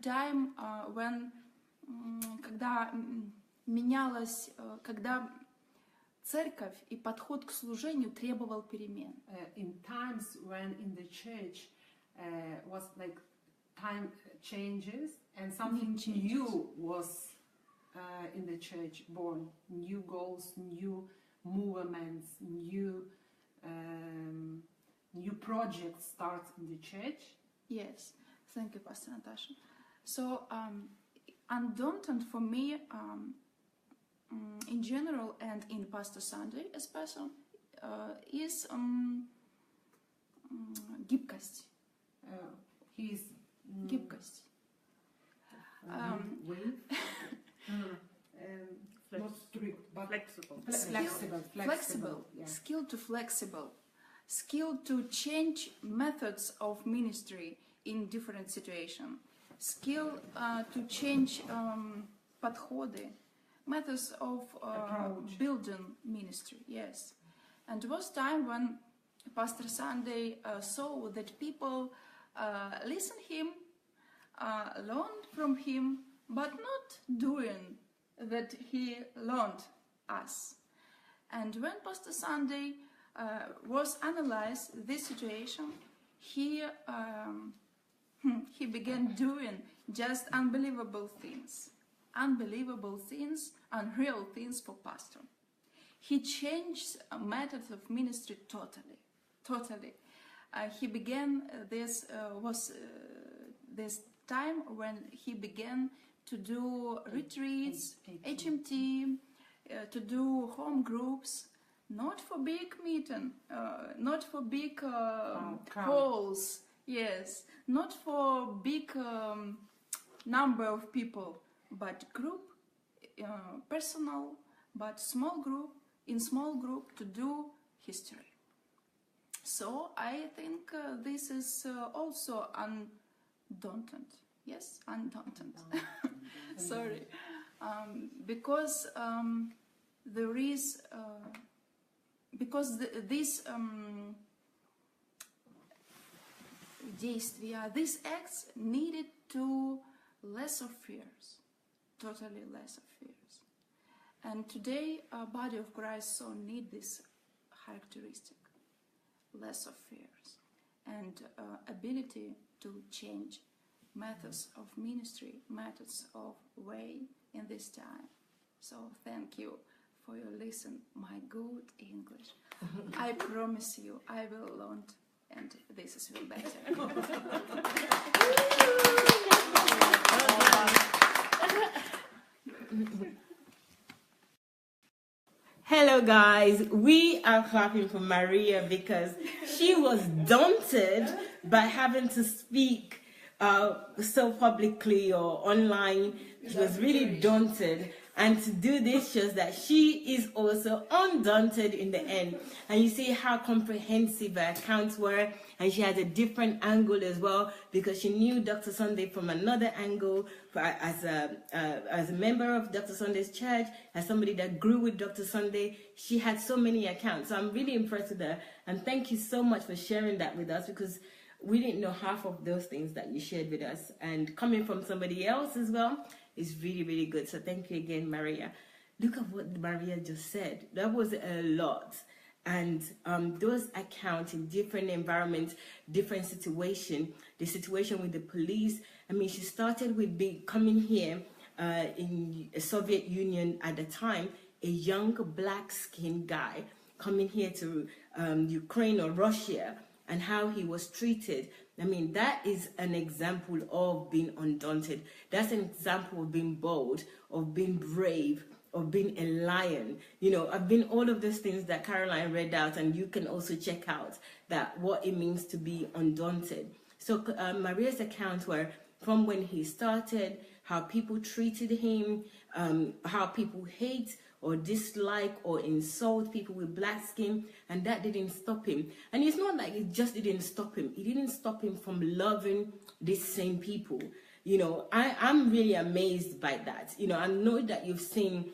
time, when когда менялась, когда церковь и подход к служению требовал перемен. In times when in the church was like time changes and something new was in the church born, new goals, new movements, new projects start in the church. Yes, thank you, Pastor Natasha. So, Undaunted for me, in general and in Pastor Sunday especially, is гибкость. Гибкость. Not strict, but flexible. Yeah. Skill to change methods of ministry in different situations, skill to change подходы, methods of building ministry, yes. And it was time when Pastor Sunday saw that people listen him, learned from him, but not doing that he learned us. And when Pastor Sunday was analyzed this situation, he began doing just unbelievable things, unreal things for pastor. He changed methods of ministry totally. He began this time when he began to do retreats, HMT, to do home groups, not for big meeting, not for big halls, yes, not for big number of people, but group, personal, but small group, in small group to do history. So I think this is also undaunted. Yes, undaunted. Sorry, because there is this действия, these acts needed to less of fears, totally less of fears. And today, body of Christ so need this characteristic, less of fears, and ability to change methods of ministry, methods of way in this time. So thank you for your listen, my good English. I promise you, I will learn, and this is will better. Hello guys, we are clapping for Maria because she was daunted by having to speak so publicly or online. She was really daunted, and to do this shows that she is also undaunted in the end. And you see how comprehensive her accounts were, and she had a different angle as well because she knew Dr. Sunday from another angle as a member of Dr. Sunday's church, as somebody that grew with Dr. Sunday. She had so many accounts. So I'm really impressed with her, and thank you so much for sharing that with us, because we didn't know half of those things that you shared with us, and coming from somebody else as well is really, really good. So thank you again, Maria. Look at what Maria just said. That was a lot. And those accounts in different environments, different situation, the situation with the police. I mean, she started with coming here in the Soviet Union at the time, a young black-skinned guy coming here to Ukraine or Russia, and how he was treated. I mean, that is an example of being undaunted. That's an example of being bold, of being brave, of being a lion. You know, I've been all of those things that Caroline read out, and you can also check out that what it means to be undaunted. So Maria's accounts were from when he started, how people treated him, how people hate or dislike or insult people with black skin, and that didn't stop him. And it's not like it just didn't stop him. It didn't stop him from loving these same people. You know, I'm really amazed by that. You know, I know that you've seen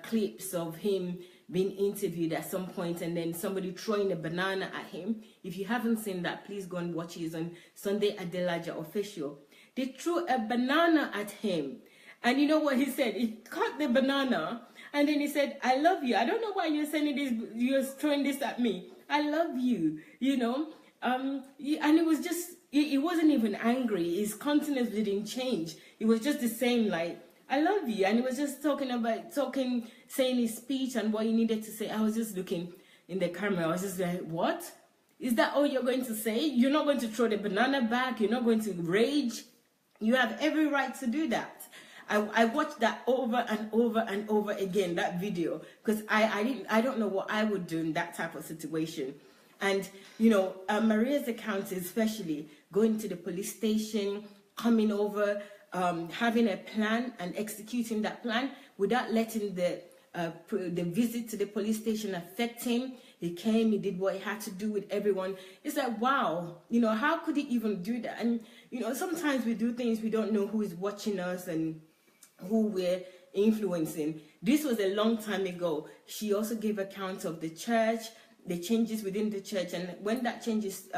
clips of him being interviewed at some point, and then somebody throwing a banana at him. If you haven't seen that, please go and watch it. It's on Sunday Adelaja Official. They threw a banana at him, and you know what he said? He cut the banana, and then he said, "I love you. I don't know why you're sending this. You're throwing this at me. I love you." You know, and it was just. He wasn't even angry. His countenance didn't change. It was just the same, like, "I love you." And he was just saying his speech and what he needed to say. I was just looking in the camera. I was just like, what? Is that all you're going to say? You're not going to throw the banana back? You're not going to rage? You have every right to do that. I watched that over and over and over again, that video, because I don't know what I would do in that type of situation. And, you know, Maria's account, especially going to the police station, coming over, having a plan and executing that plan without letting the visit to the police station affect him. He came, he did what he had to do with everyone. It's like, wow, you know, how could he even do that? And, you know, sometimes we do things, we don't know who is watching us and who we're influencing. This was a long time ago. She also gave account of the church, the changes within the church, and when that changes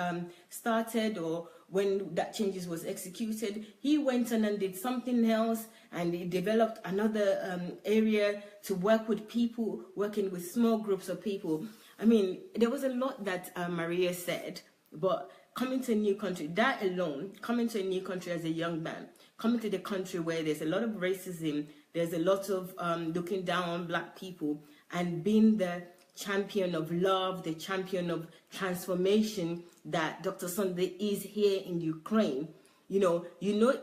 started, or when that changes was executed, he went on and did something else, and he developed another area to work with people, working with small groups of people. I mean, there was a lot that Maria said, but coming to a new country, that alone, coming to a new country as a young man, coming to the country where there's a lot of racism, there's a lot of looking down on black people, and being the champion of love, the champion of transformation that Dr. Sunday is here in Ukraine. You know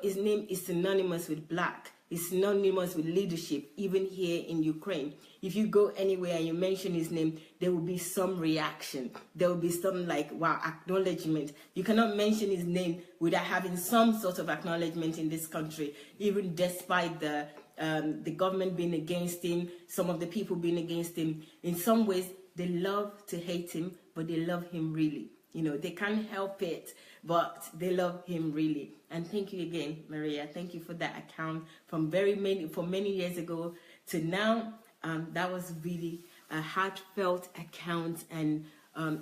his name is synonymous with black. It's synonymous with leadership, even here in Ukraine. If you go anywhere and you mention his name, there will be some reaction. There will be some like, wow, acknowledgement. You cannot mention his name without having some sort of acknowledgement in this country, even despite the government being against him, some of the people being against him. In some ways, they love to hate him, but they love him really. You know, they can't help it, but they love him really. And thank you again, Maria. Thank you for that account from many years ago to now. That was really a heartfelt account and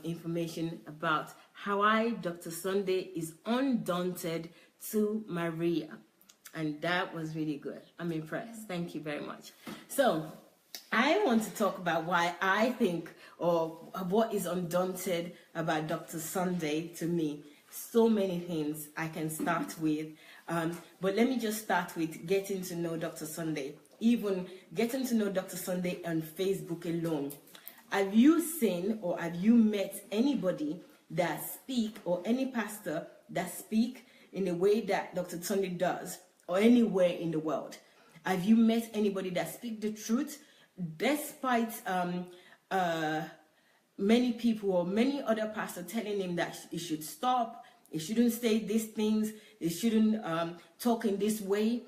information about how Dr. Sunday, is undaunted to Maria. And that was really good. I'm impressed. Thank you very much. So I want to talk about why I think, or what is undaunted about Dr. Sunday to me. So many things I can start with. But let me just start with getting to know Dr. Sunday. Even getting to know Dr. Sunday on Facebook alone. Have you seen or have you met anybody that speak, or any pastor that speak in the way that Dr. Sunday does, or anywhere in the world? Have you met anybody that speak the truth despite many people or many other pastors telling him that he should stop, he shouldn't say these things, he shouldn't talk in this way?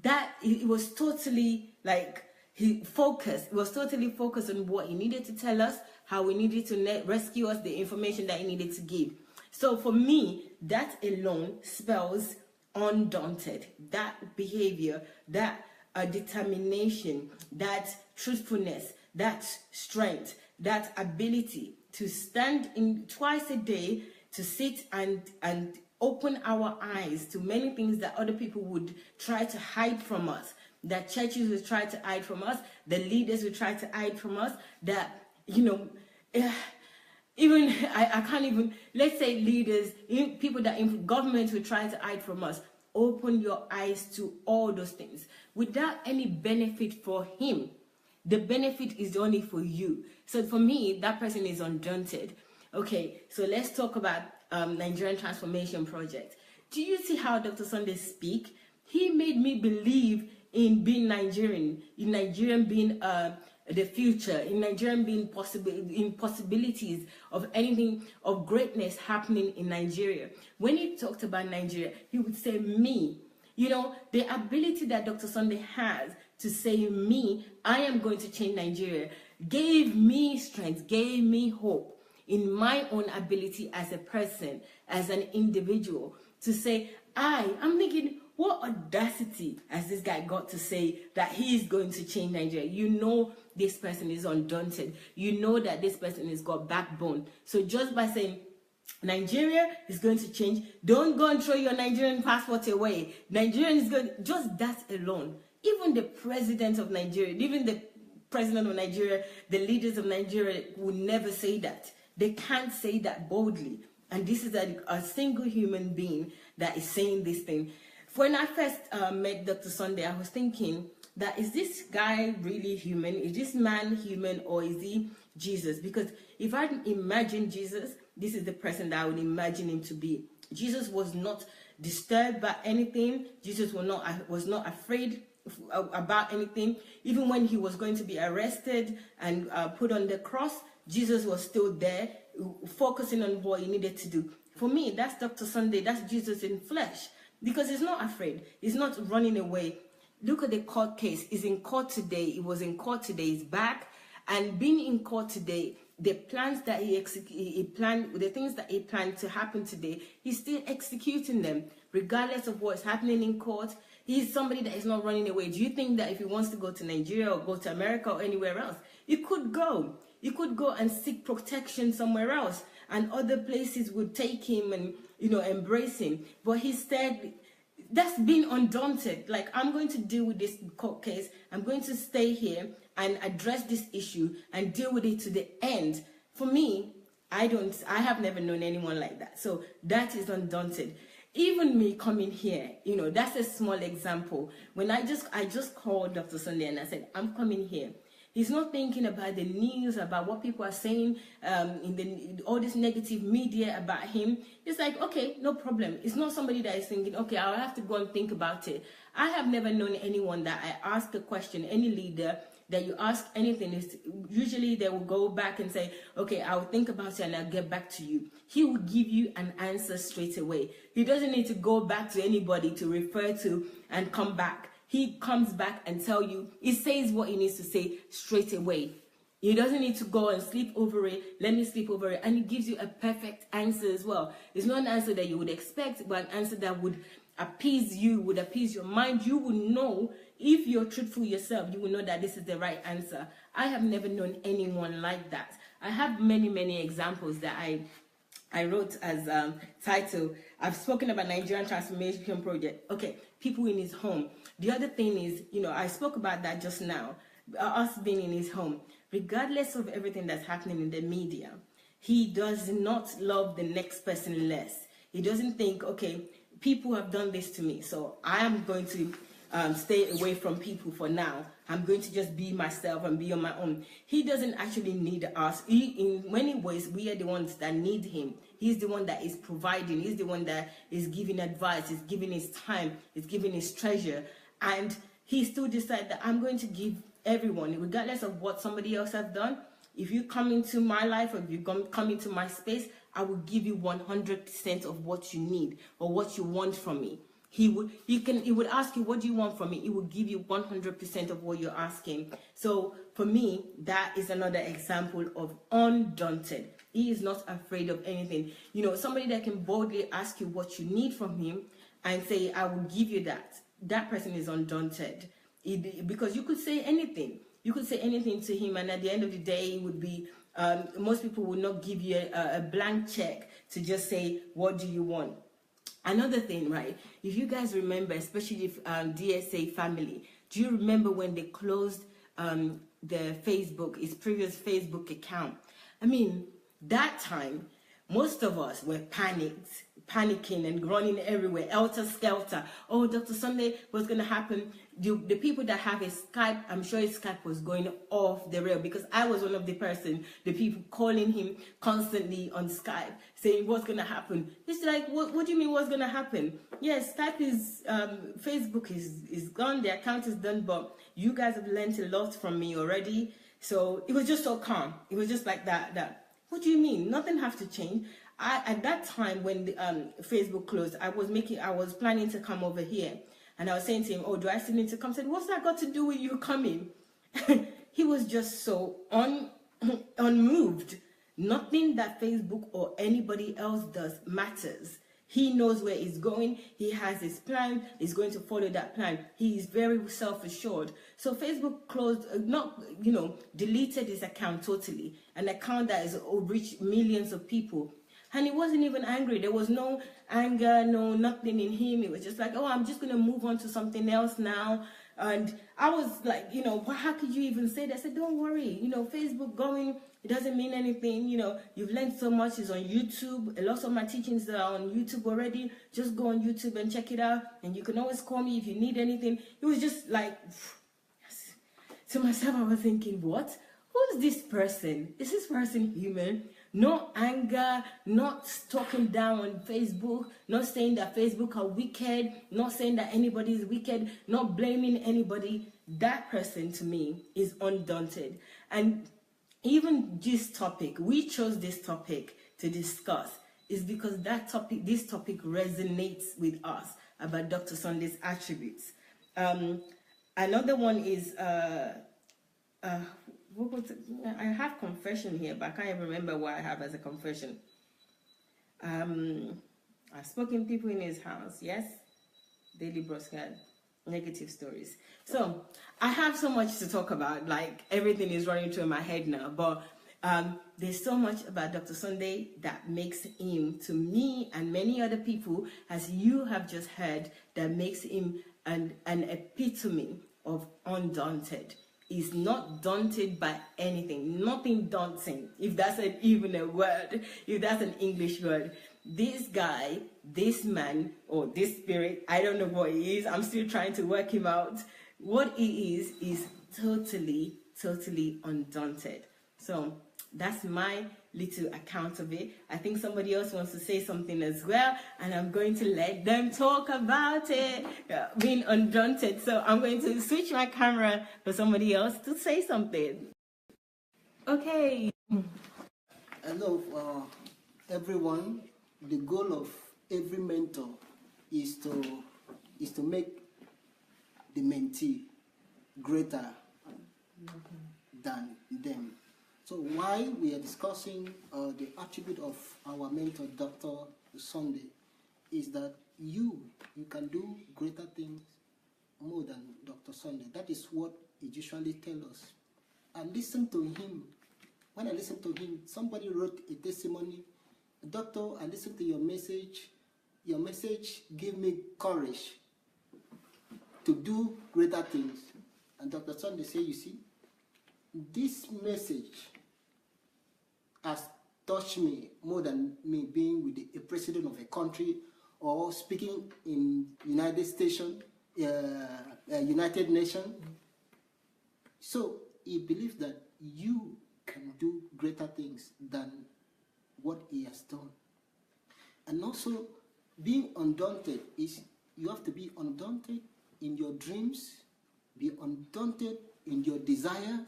That it was totally like he was totally focused on what he needed to tell us, how we needed to rescue us, the information that he needed to give. So for me, that alone spells undaunted. That behavior, that determination, that truthfulness, that strength, that ability to stand in twice a day, to sit and open our eyes to many things that other people would try to hide from us, that churches would try to hide from us, the leaders would try to hide from us, that, you know, even, I can't even, let's say leaders, people that in government would try to hide from us. Open your eyes to all those things without any benefit for him. The benefit is only for you. So for me, that person is undaunted. Okay, so let's talk about Nigerian Transformation Project. Do you see how Dr. Sunday speak? He made me believe in being Nigerian, in Nigerian being the future, in Nigerian being possibilities of anything of greatness happening in Nigeria. When he talked about Nigeria, he would say me. You know, the ability that Dr. Sunday has to say me, I am going to change Nigeria, gave me strength, gave me hope in my own ability as a person, as an individual, to say, I'm thinking, what audacity has this guy got to say that he is going to change Nigeria? You know this person is undaunted. You know that this person has got backbone. So just by saying, Nigeria is going to change, don't go and throw your Nigerian passport away. Nigeria is going, just that alone. Even the president of Nigeria, even the president of Nigeria, the leaders of Nigeria will never say that. They can't say that boldly. And this is a single human being that is saying this thing. When I first met Dr. Sunday, I was thinking that, is this guy really human? Is this man human, or is he Jesus? Because if I imagine Jesus, this is the person that I would imagine him to be. Jesus was not disturbed by anything. Jesus was not afraid about anything. Even when he was going to be arrested and put on the cross, Jesus was still there, focusing on what he needed to do. For me, that's Dr. Sunday. That's Jesus in flesh. Because he's not afraid. He's not running away. Look at the court case. He's in court today. He was in court today. He's back. And being in court today, the plans that he planned, the things that he planned to happen today, he's still executing them, regardless of what's happening in court. He's somebody that is not running away. Do you think that if he wants to go to Nigeria or go to America or anywhere else, you could go? You could go and seek protection somewhere else, and other places would take him and, you know, embrace him. But instead, that's been undaunted. Like, I'm going to deal with this court case. I'm going to stay here and address this issue and deal with it to the end. For me, I have never known anyone like that. So that is undaunted. Even me coming here, you know, that's a small example. When I just called Dr. Sunday and I said, I'm coming here. He's not thinking about the news, about what people are saying, all this negative media about him. It's like, okay, no problem. It's not somebody that is thinking, okay, I'll have to go and think about it. I have never known anyone that I ask a question, any leader that you ask anything, is usually they will go back and say, okay, I'll think about it and I'll get back to you. He will give you an answer straight away. He doesn't need to go back to anybody to refer to and come back. He comes back and tell you, he says what he needs to say straight away. He doesn't need to go and sleep over it. Let me sleep over it. And he gives you a perfect answer as well. It's not an answer that you would expect, but an answer that would appease you, would appease your mind. You will know, if you're truthful yourself, you will know that this is the right answer. I have never known anyone like that. I have many, many examples that I wrote as title. I've spoken about Nigerian Transformation Project. Okay, people in his home. The other thing is, you know, I spoke about that just now, us being in his home. Regardless of everything that's happening in the media, he does not love the next person less. He doesn't think, okay, people have done this to me, so I am going to stay away from people for now. I'm going to just be myself and be on my own. He doesn't actually need us. In many ways, we are the ones that need him. He's the one that is providing. He's the one that is giving advice. He's giving his time. He's giving his treasure. And he still decided that I'm going to give everyone, regardless of what somebody else has done. If you come into my life, or if you come into my space, I will give you 100% of what you need or what you want from me. He would ask you, what do you want from me? He will give you 100% of what you're asking. So for me, that is another example of undaunted. He is not afraid of anything. You know, somebody that can boldly ask you what you need from him and say, I will give you that. That person is undaunted. Because you could say anything. You could say anything to him, and at the end of the day, it would be, most people would not give you a blank check to just say, what do you want? Another thing, right? If you guys remember, especially if DSA family, do you remember when they closed his previous Facebook account? I mean, that time, most of us were panicking and running everywhere, helter-skelter. Oh, Dr. Sunday, what's going to happen? The people that have a Skype, I'm sure his Skype was going off the rail, because I was one of the people calling him constantly on Skype, saying, what's going to happen? It's like, what do you mean, what's going to happen? Yes, Skype is, Facebook is gone, the account is done, but you guys have learned a lot from me already. So it was just so calm. It was just like that. What do you mean? Nothing has to change. At that time when the, Facebook closed, I was planning to come over here, and I was saying to him, oh, do I still need to come? I said, what's that got to do with you coming? He was just so unmoved. Nothing that Facebook or anybody else does matters. He knows where he's going. He has his plan. He's going to follow that plan. He is very self-assured. So Facebook closed, deleted his account totally. An account that has reached millions of people. And he wasn't even angry. There was no anger, nothing in him. It was just like, oh, I'm just going to move on to something else now. And I was like, how could you even say that? I said, don't worry. Facebook going, it doesn't mean anything. You've learned so much. It's on YouTube. A lot of my teachings are on YouTube already. Just go on YouTube and check it out. And you can always call me if you need anything. It was just like, to myself, I was thinking, what? Who's this person? Is this person human? No anger, not talking down on Facebook, not saying that Facebook are wicked, not saying that anybody is wicked, not blaming anybody. That person to me is undaunted. And even this topic, we chose this topic to discuss, is because this topic resonates with us about Dr. Sunday's attributes. Another one is, I have confession here, but I can't even remember what I have as a confession. I've spoken people in his house, yes? Daily broadcast, negative stories. So I have so much to talk about, like everything is running through my head now, but there's so much about Dr. Sunday that makes him, to me and many other people, as you have just heard, that makes him an epitome of undaunted. He's not daunted by anything, nothing daunting, if that's even a word, if that's an English word. This guy, this man, or this spirit, I don't know what he is, I'm still trying to work him out. What he is totally, totally undaunted. So that's my little account of it. I think somebody else wants to say something as well, and I'm going to let them talk about it, being undaunted. So I'm going to switch my camera for somebody else to say something. Okay. Hello, everyone. The goal of every mentor is to make the mentee greater than them. So why we are discussing the attribute of our mentor, Dr. Sunday, is that you can do greater things more than Dr. Sunday. That is what he usually tells us. I listen to him. When I listen to him, somebody wrote a testimony. Doctor, I listened to your message. Your message gave me courage to do greater things. And Dr. Sunday said, you see, this message has touched me more than me being with a president of a country or speaking in United Nations. So he believes that you can do greater things than what he has done. And also, being undaunted is you have to be undaunted in your dreams, be undaunted in your desires,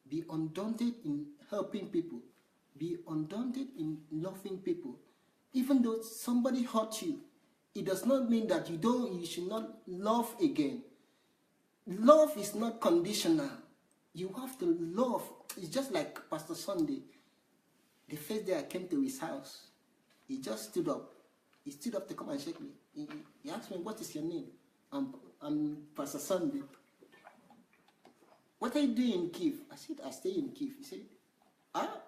be undaunted in helping people, be undaunted in loving people. Even though somebody hurt you, it does not mean that you should not love again. Love is not conditional. You have to love. It's just like Pastor Sunday. The first day I came to his house, he just stood up. He stood up to come and shake me. He asked me, what is your name? I'm Pastor Sunday. What are you doing in Kiev? I said, I stay in Kiev. He said,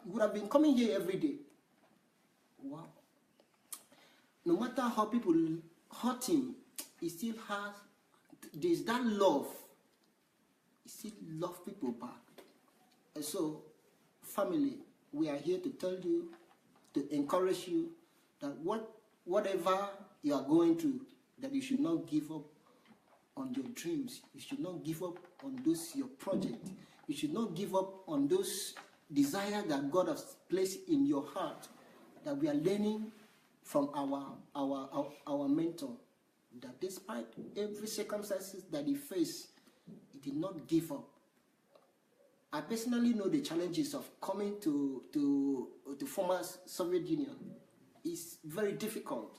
you would have been coming here every day. Wow. No matter how people hurt him, he still has, there's that love. He still loves people back. And so, family, we are here to tell you, to encourage you, that whatever you are going through, that you should not give up on your dreams. You should not give up on your project. You should not give up on those desires that God has placed in your heart, that we are learning from our mentor, that despite every circumstances that he faced, he did not give up. I personally know the challenges of coming to the former Soviet Union. It's very difficult,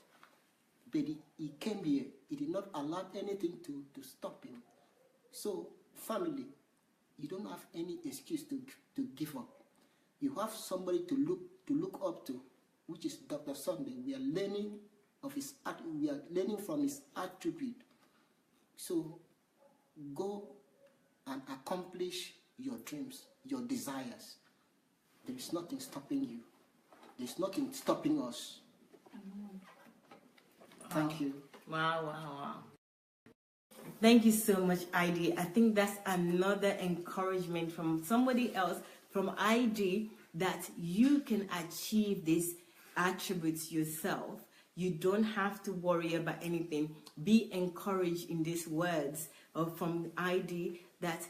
but he came here. He did not allow anything to stop him. So, family, you don't have any excuse to give up. You have somebody to look up to, which is Dr. Sunday. We are learning from his attribute. So, go and accomplish your dreams, your desires. There is nothing stopping you. There is nothing stopping us. Thank you. Wow. Thank you so much, ID. I think that's another encouragement from somebody else, from ID, that you can achieve these attributes yourself. You don't have to worry about anything. Be encouraged in these words from ID that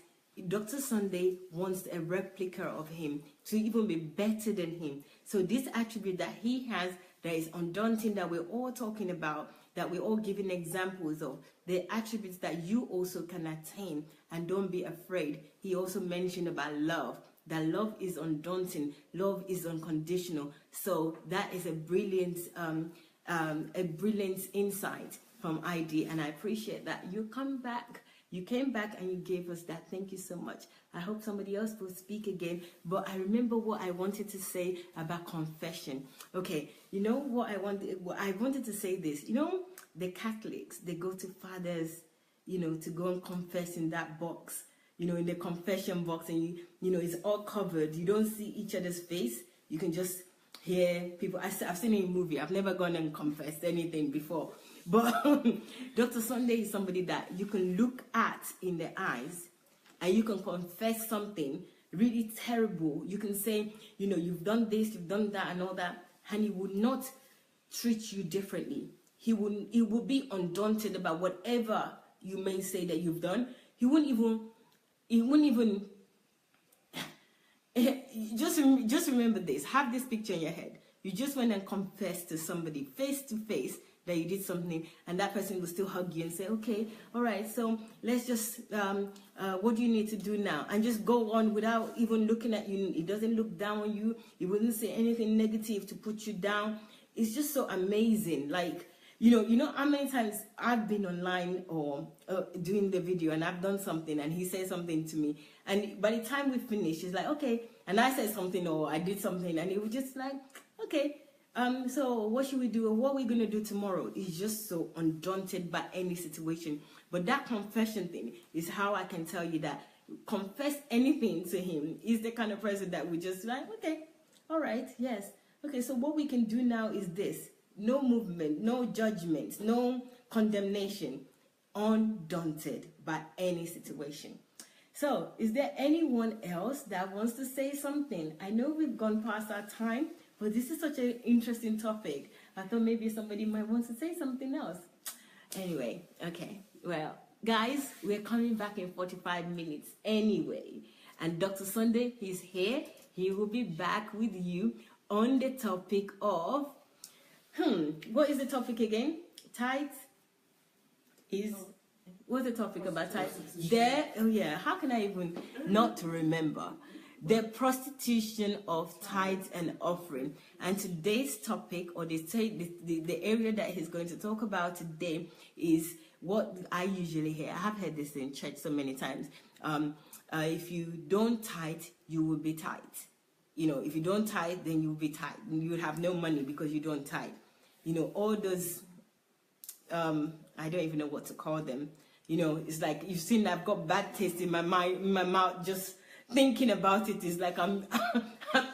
Dr. Sunday wants a replica of him to even be better than him. So this attribute that he has, that is undaunting, that we're all talking about, that we're all giving examples of, the attributes that you also can attain, and don't be afraid. He also mentioned about love, that love is undaunting, love is unconditional. So that is a brilliant insight from ID, and I appreciate that. You You came back and you gave us that. Thank you so much. I hope somebody else will speak again. But I remember what I wanted to say about confession. Okay, you know what I wanted? Well, I wanted to say this. You know, the Catholics, they go to fathers, you know, to go and confess in that box. You know, in the confession box, and you know, it's all covered. You don't see each other's face. You can just hear people. I've seen it in a movie. I've never gone and confessed anything before. But Dr. Sunday is somebody that you can look at in the eyes and you can confess something really terrible. You can say, you know, you've done this, you've done that and all that, and he would not treat you differently. He will be undaunted about whatever you may say that you've done. He wouldn't even just remember this. Have this picture in your head. You just went and confessed to somebody face to face that you did something, and that person will still hug you and say, okay, all right, so let's just, what do you need to do now? And just go on without even looking at you. It doesn't look down on you. It wouldn't say anything negative to put you down. It's just so amazing. Like, you know how many times I've been online or doing the video and I've done something and he says something to me, and by the time we finish, it's like, okay, and I said something or I did something, and it was just like, okay, so what should we do, or what are we going to do tomorrow? He's just so undaunted by any situation. But that confession thing is how I can tell you that confess anything to him. He's the kind of person that we just like, okay, all right, yes. Okay, so what we can do now is this. No movement, no judgment, no condemnation. Undaunted by any situation. So, is there anyone else that wants to say something? I know we've gone past our time, but this is such an interesting topic. I thought maybe somebody might want to say something else. Anyway, okay. Well, guys, we're coming back in 45 minutes anyway. And Dr. Sunday, he's here. He will be back with you on the topic of, what is the topic again? Tithes? What's the topic about tithes? How can I even not remember? The prostitution of tithes and offering. And today's topic, or the area that he's going to talk about today, is what I usually hear. I have heard this in church so many times. If you don't tithe, you will be tithe. You know, if you don't tithe, then you will be tithe. You will have no money because you don't tithe. You know, all those, I don't even know what to call them. You know, it's like, you've seen, I've got bad taste in my mind, in my mouth, just thinking about it. Is like I'm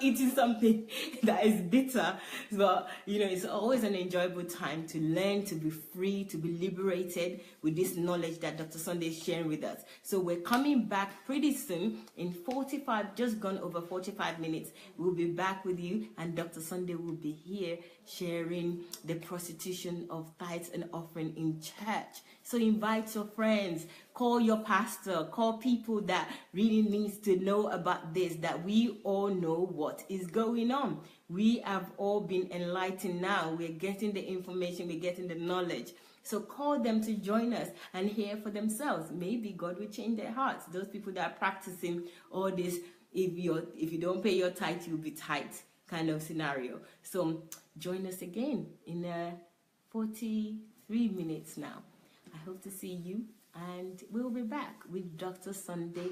eating something that is bitter. But, you know, it's always an enjoyable time to learn, to be free, to be liberated with this knowledge that Dr. Sunday is sharing with us. So we're coming back pretty soon in 45, just gone over 45 minutes. We'll be back with you, and Dr. Sunday will be here sharing the prostitution of tithes and offering in church. So invite your friends, call your pastor, call people that really needs to know about this, that we all know what is going on. We have all been enlightened now. We're getting the information, we're getting the knowledge. So call them to join us and hear for themselves. Maybe God will change their hearts. Those people that are practicing all this, if you don't pay your tithe, you'll be tithe kind of scenario. So join us again in 43 minutes now. I hope to see you, and we'll be back with Dr. Sunday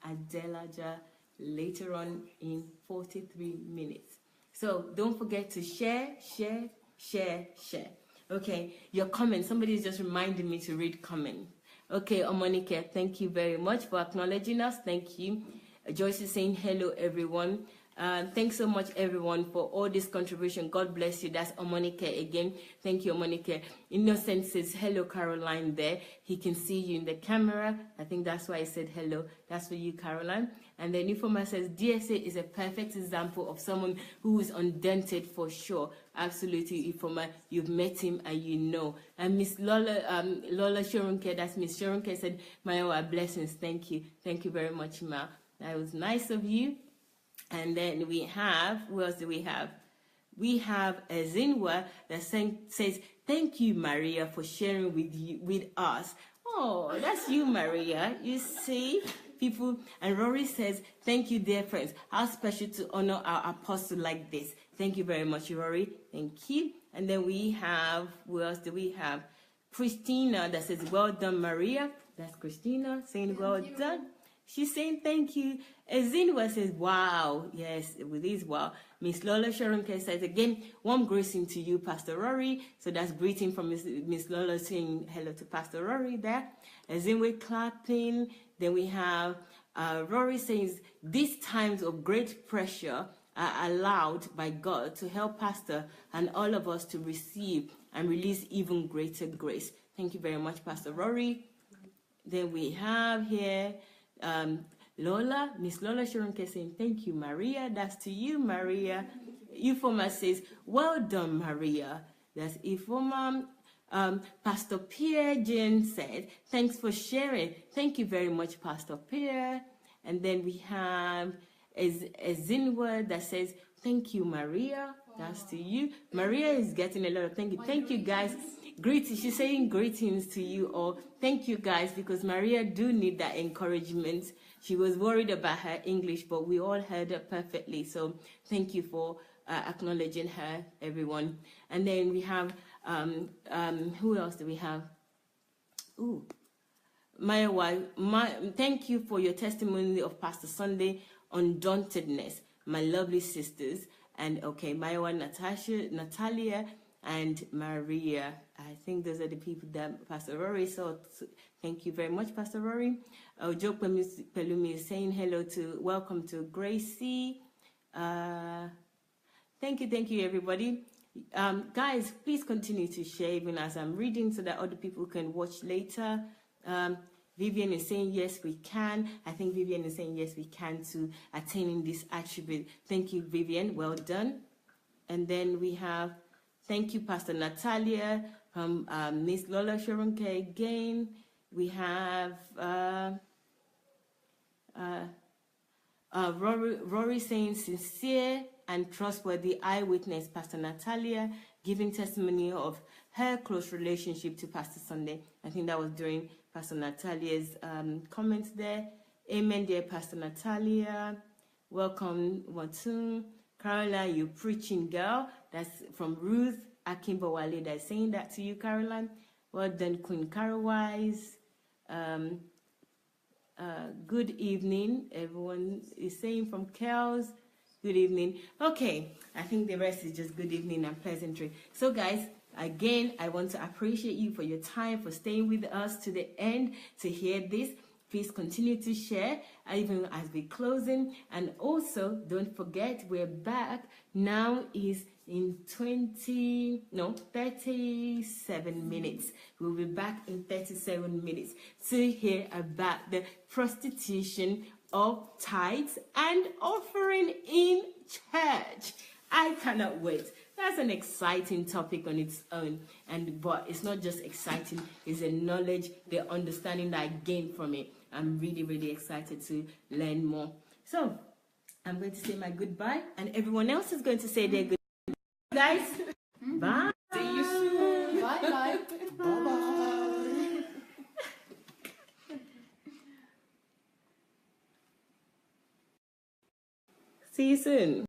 Adelaja later on in 43 minutes. So don't forget to share. Okay, your comment. Somebody is just reminding me to read comment. Okay, Omonike, thank you very much for acknowledging us. Thank you. Joyce is saying hello, everyone. Thanks so much, everyone, for all this contribution. God bless you. That's Omonike again. Thank you, Omonike. Innocent says, hello, Caroline, there. He can see you in the camera. I think that's why I said hello. That's for you, Caroline. And then Ifoma says, DSA is a perfect example of someone who is undaunted for sure. Absolutely, Ifoma. You've met him and you know. And Miss Lola Shorunke, that's Miss Shorunke, said, my blessings. Thank you. Thank you very much, Ma. That was nice of you. And then we have, what else do we have? We have a Zinwa that says, thank you, Maria, for sharing with us. Oh, that's you, Maria. You see, people. And Rory says, thank you, dear friends. How special to honor our apostle like this. Thank you very much, Rory. Thank you. And then we have, what else do we have? Christina that says, well done, Maria. That's Christina saying Thank well you. done. She's saying thank you. Zinwa says, wow. Yes, with this wow. Miss Lola Sharonke says, again, warm greeting to you, Pastor Rory. So that's greeting from Miss Lola saying hello to Pastor Rory there. Zinwe clapping. Then we have Rory says, these times of great pressure are allowed by God to help Pastor and all of us to receive and release even greater grace. Thank you very much, Pastor Rory. Then we have here Lola, Miss Lola Sharonke saying, thank you, Maria. That's to you, Maria. Ifoma says, well done, Maria. That's Ifoma. Pastor Pierre Jane said, thanks for sharing. Thank you very much, Pastor Pierre. And then we have a Zinwa that says, thank you, Maria. That's to you. Maria is getting a lot of thank you. Thank you, guys. Greetings. She's saying greetings to you all. Thank you, guys, because Maria do need that encouragement. She was worried about her English, but we all heard her perfectly. So thank you for acknowledging her, everyone. And then we have, who else do we have? Ooh. Maya, thank you for your testimony of Pastor Sunday undauntedness, my lovely sisters. And okay, Maya, Natasha, Natalia, and Maria. I think those are the people that Pastor Rory saw. Thank you very much, Pastor Rory. Joe Pelumi is saying hello welcome to Gracie. Thank you, everybody. Guys, please continue to share even as I'm reading so that other people can watch later. Vivian is saying, yes, we can. I think Vivian is saying, yes, we can to attaining this attribute. Thank you, Vivian. Well done. And then we have, thank you, Pastor Natalia, from Miss Lola Sharonke again. We have Rory saying, sincere and trustworthy eyewitness, Pastor Natalia, giving testimony of her close relationship to Pastor Sunday. I think that was during Pastor Natalia's comments there. Amen, dear Pastor Natalia. Welcome, Watun. Caroline, you preaching girl. That's from Ruth Akimbawale. That's saying that to you, Caroline. Well done, Queen Carol-wise. Good evening. Everyone is saying from Kels. Good evening. Okay, I think the rest is just good evening and pleasantry. So, guys, again, I want to appreciate you for your time, for staying with us to the end to hear this. Please continue to share even as we're closing. And also, don't forget, we're back. Now is in 37 minutes. We'll be back in 37 minutes to hear about the prostitution of tithes and offering in church. I cannot wait. That's an exciting topic on its own. But it's not just exciting, it's the knowledge, the understanding that I gained from it. I'm really, really excited to learn more. So I'm going to say my goodbye, and everyone else is going to say their goodbye. Guys, bye. See you soon. Bye bye. Bye bye. See you soon.